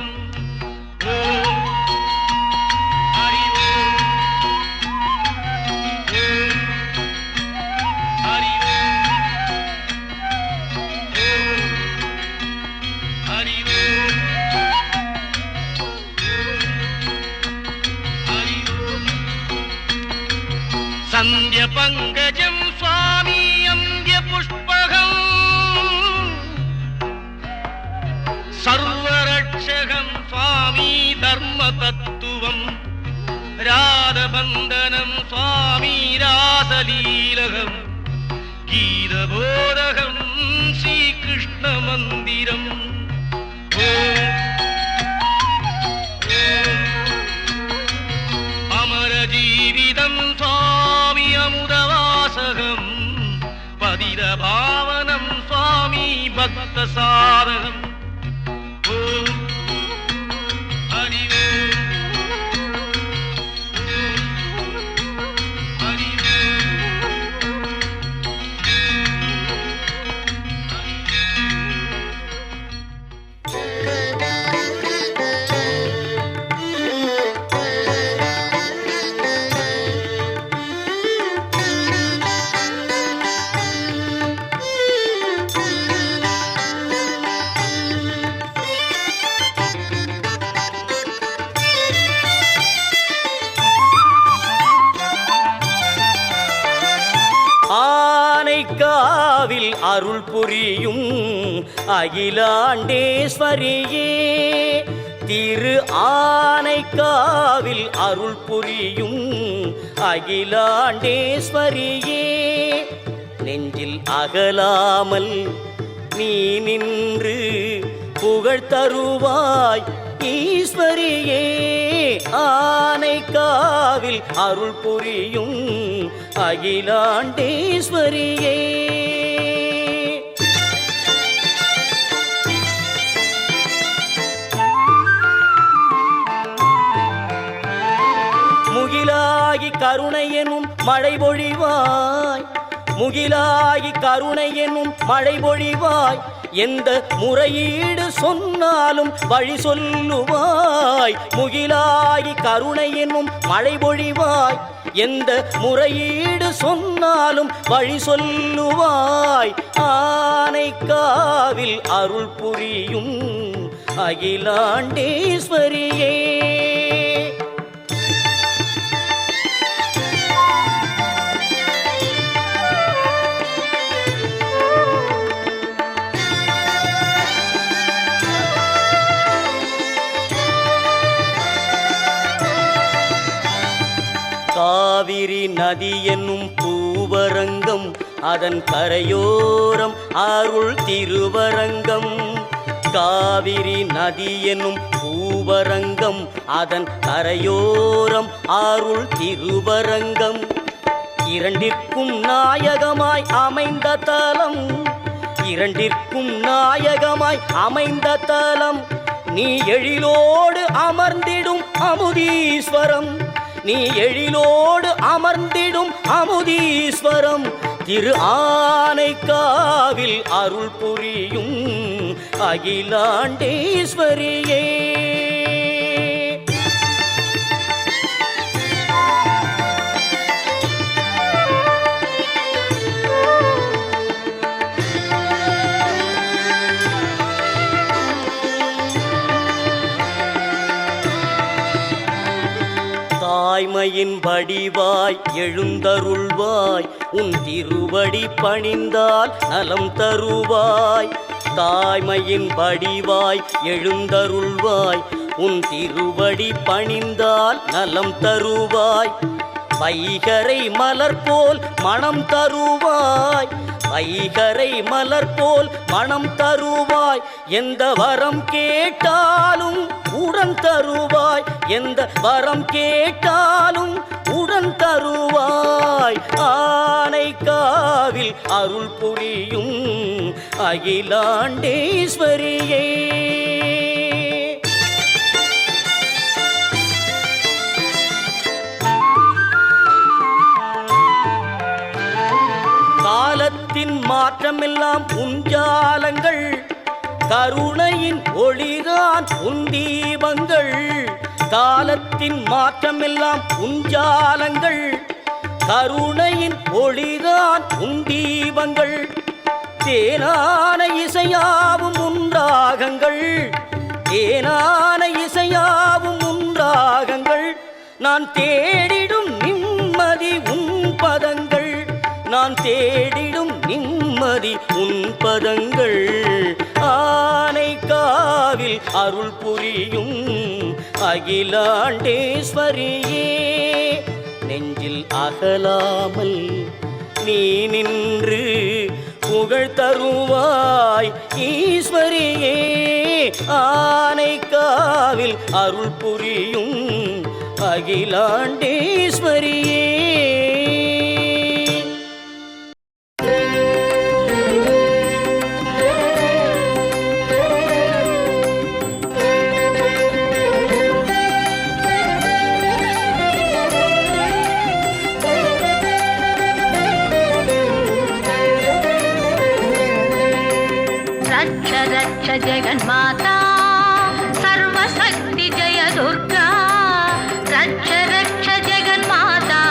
சந்திய பங்கஜம் சுவாமி அந்திய புஷ்பகம் சர்வரட்சகம் சுவாமி தர்ம தத்துவம் ராதபந்தனம் சுவாமி ராசலீலகம் கீதபோதகம் ஸ்ரீகிருஷ்ண மந்திரம் அமர ஜீவிதம் சுவாமி அமுதவாசகம் பதித பாவனம் சுவாமி பக்த சாதகம் ஆனைக்காவில் அருள் புரியும் அகிலாண்டேஸ்வரியே திரு ஆனைக்காவில் அருள் புரியும் அகிலாண்டேஸ்வரியே நெஞ்சில் அகலாமல் நீ நின்று புகழ் தருவாய் ஈஸ்வரியே ஆனைக்காவில் அருள் புரியும் அகிலாண்டேஸ்வரியே முகிலாகி கருணை எனும் மழை பொழிவாய் முகிலாகி கருணை எனும் மழை பொழிவாய் எந்த முறையீடு சொன்னாலும் வழி சொல்லுவாய் முகிலாகி கருணை என்னும் மழை பொழிவாய் எந்த முறையீடு சொன்னாலும் வழி சொல்லுவாய் ஆனைக்காவில் அருள் புரியும் அகிலாண்டேஸ்வரியே காவிரி நதி என்னும் பூவரங்கம் அதன் கரையோரம் அருள் திருவரங்கம் காவிரி நதி என்னும் பூவரங்கம் அதன் கரையோரம் அருள் திருவரங்கம் இரண்டிற்கும் நாயகமாய் அமைந்த தலம் இரண்டிற்கும் நாயகமாய் அமைந்த தலம் நீ எழிலோடு அமர்ந்திடும் அமுதீஸ்வரம் நீ எழிலோடு அமர்ந்திடும் அமுதீஸ்வரம் திரு ஆனைக்காவில் அருள் புரியும் அகிலாண்டேஸ்வரியே தாய்மையின் வடிவாய் எழுந்தருள்வாய் உன் திருவடி பணிந்தால் நலம் தருவாய் தாய்மையின் வடிவாய் எழுந்தருள்வாய் உன் திருவடி பணிந்தால் நலம் தருவாய் வைகரை மலர் போல் மனம் தருவாய் வைகரை மலர் போல் மனம் தருவாய் எந்த வரம் கேட்டாலும் உடன் தருவாய் எந்த வரம் கேட்டாலும் உடன் தருவாய் ஆனைக்காவில் அருள் புரியும் அகிலாண்டேஸ்வரியே காலத்தின் மாற்றமெல்லாம் உஞ்சாலங்கள் கருணையின் ஒளிதான் உன் தீபங்கள் காலத்தின் மாற்றமெல்லாம் உஞ்சாலங்கள் கருணையின் ஒளிதான் உன் தீபங்கள் தேனான இசையாவும் உன்றாகங்கள் தேனான இசையாவும் உன்றாகங்கள் நான் தேடிடும் நிம்மதி உன் பதங்கள் நான் தேடிடும் நிம்மதி உன் பதங்கள் ஆனைக்காவில் அருள் புரியும் அகிலாண்டேஸ்வரியே நெஞ்சில் அகலாமல் நீ நின்று புகழ் தருவாய் ஈஸ்வரியே ஆனைக்காவில் அருள் புரியும் அகிலாண்டேஸ்வரியே जगन्माता सर्वशक्ति जय दुर्गा रक्ष रक्ष जगन्माता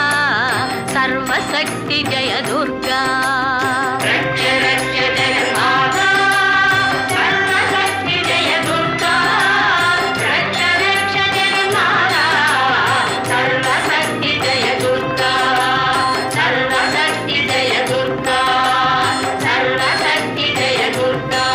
सर्वशक्ति जय दुर्गा रक्ष रक्ष जगन्माता सर्वशक्ति जय दुर्गा रक्ष रक्ष जगन्माता सर्वशक्ति जय दुर्गा सर्वशक्ति जय दुर्गा सर्वशक्ति जय दुर्गा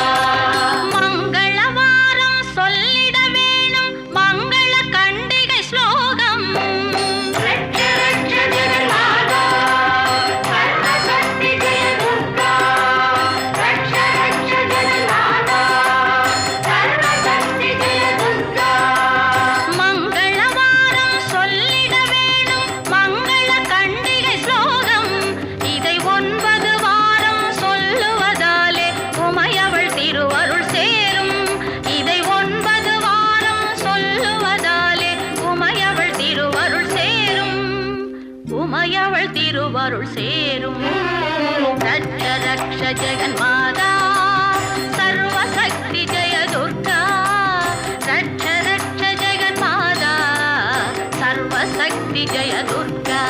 திருவருள் சேரும் ரட்ச ரக்ஷ ஜெகன்மாதா சர்வசக்தி ஜெய துர்கா ரட்ச ரக்ஷ ஜெகன்மாதா சர்வசக்தி ஜெய துர்கா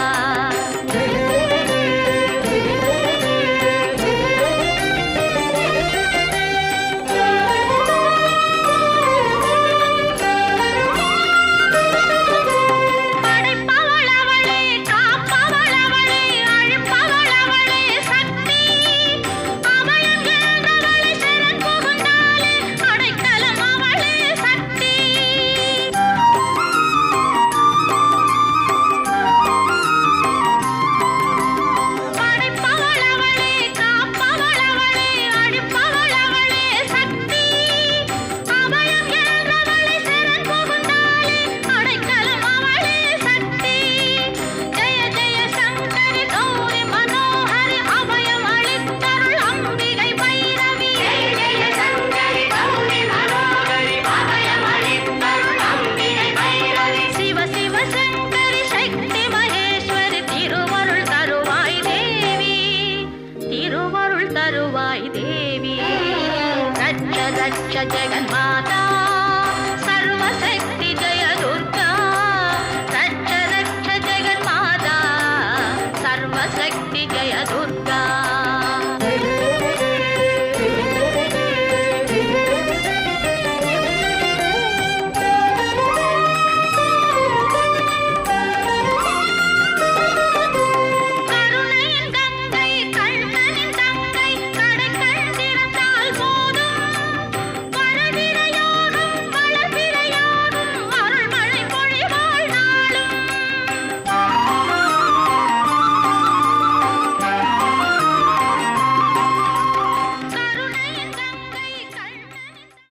जगन्माता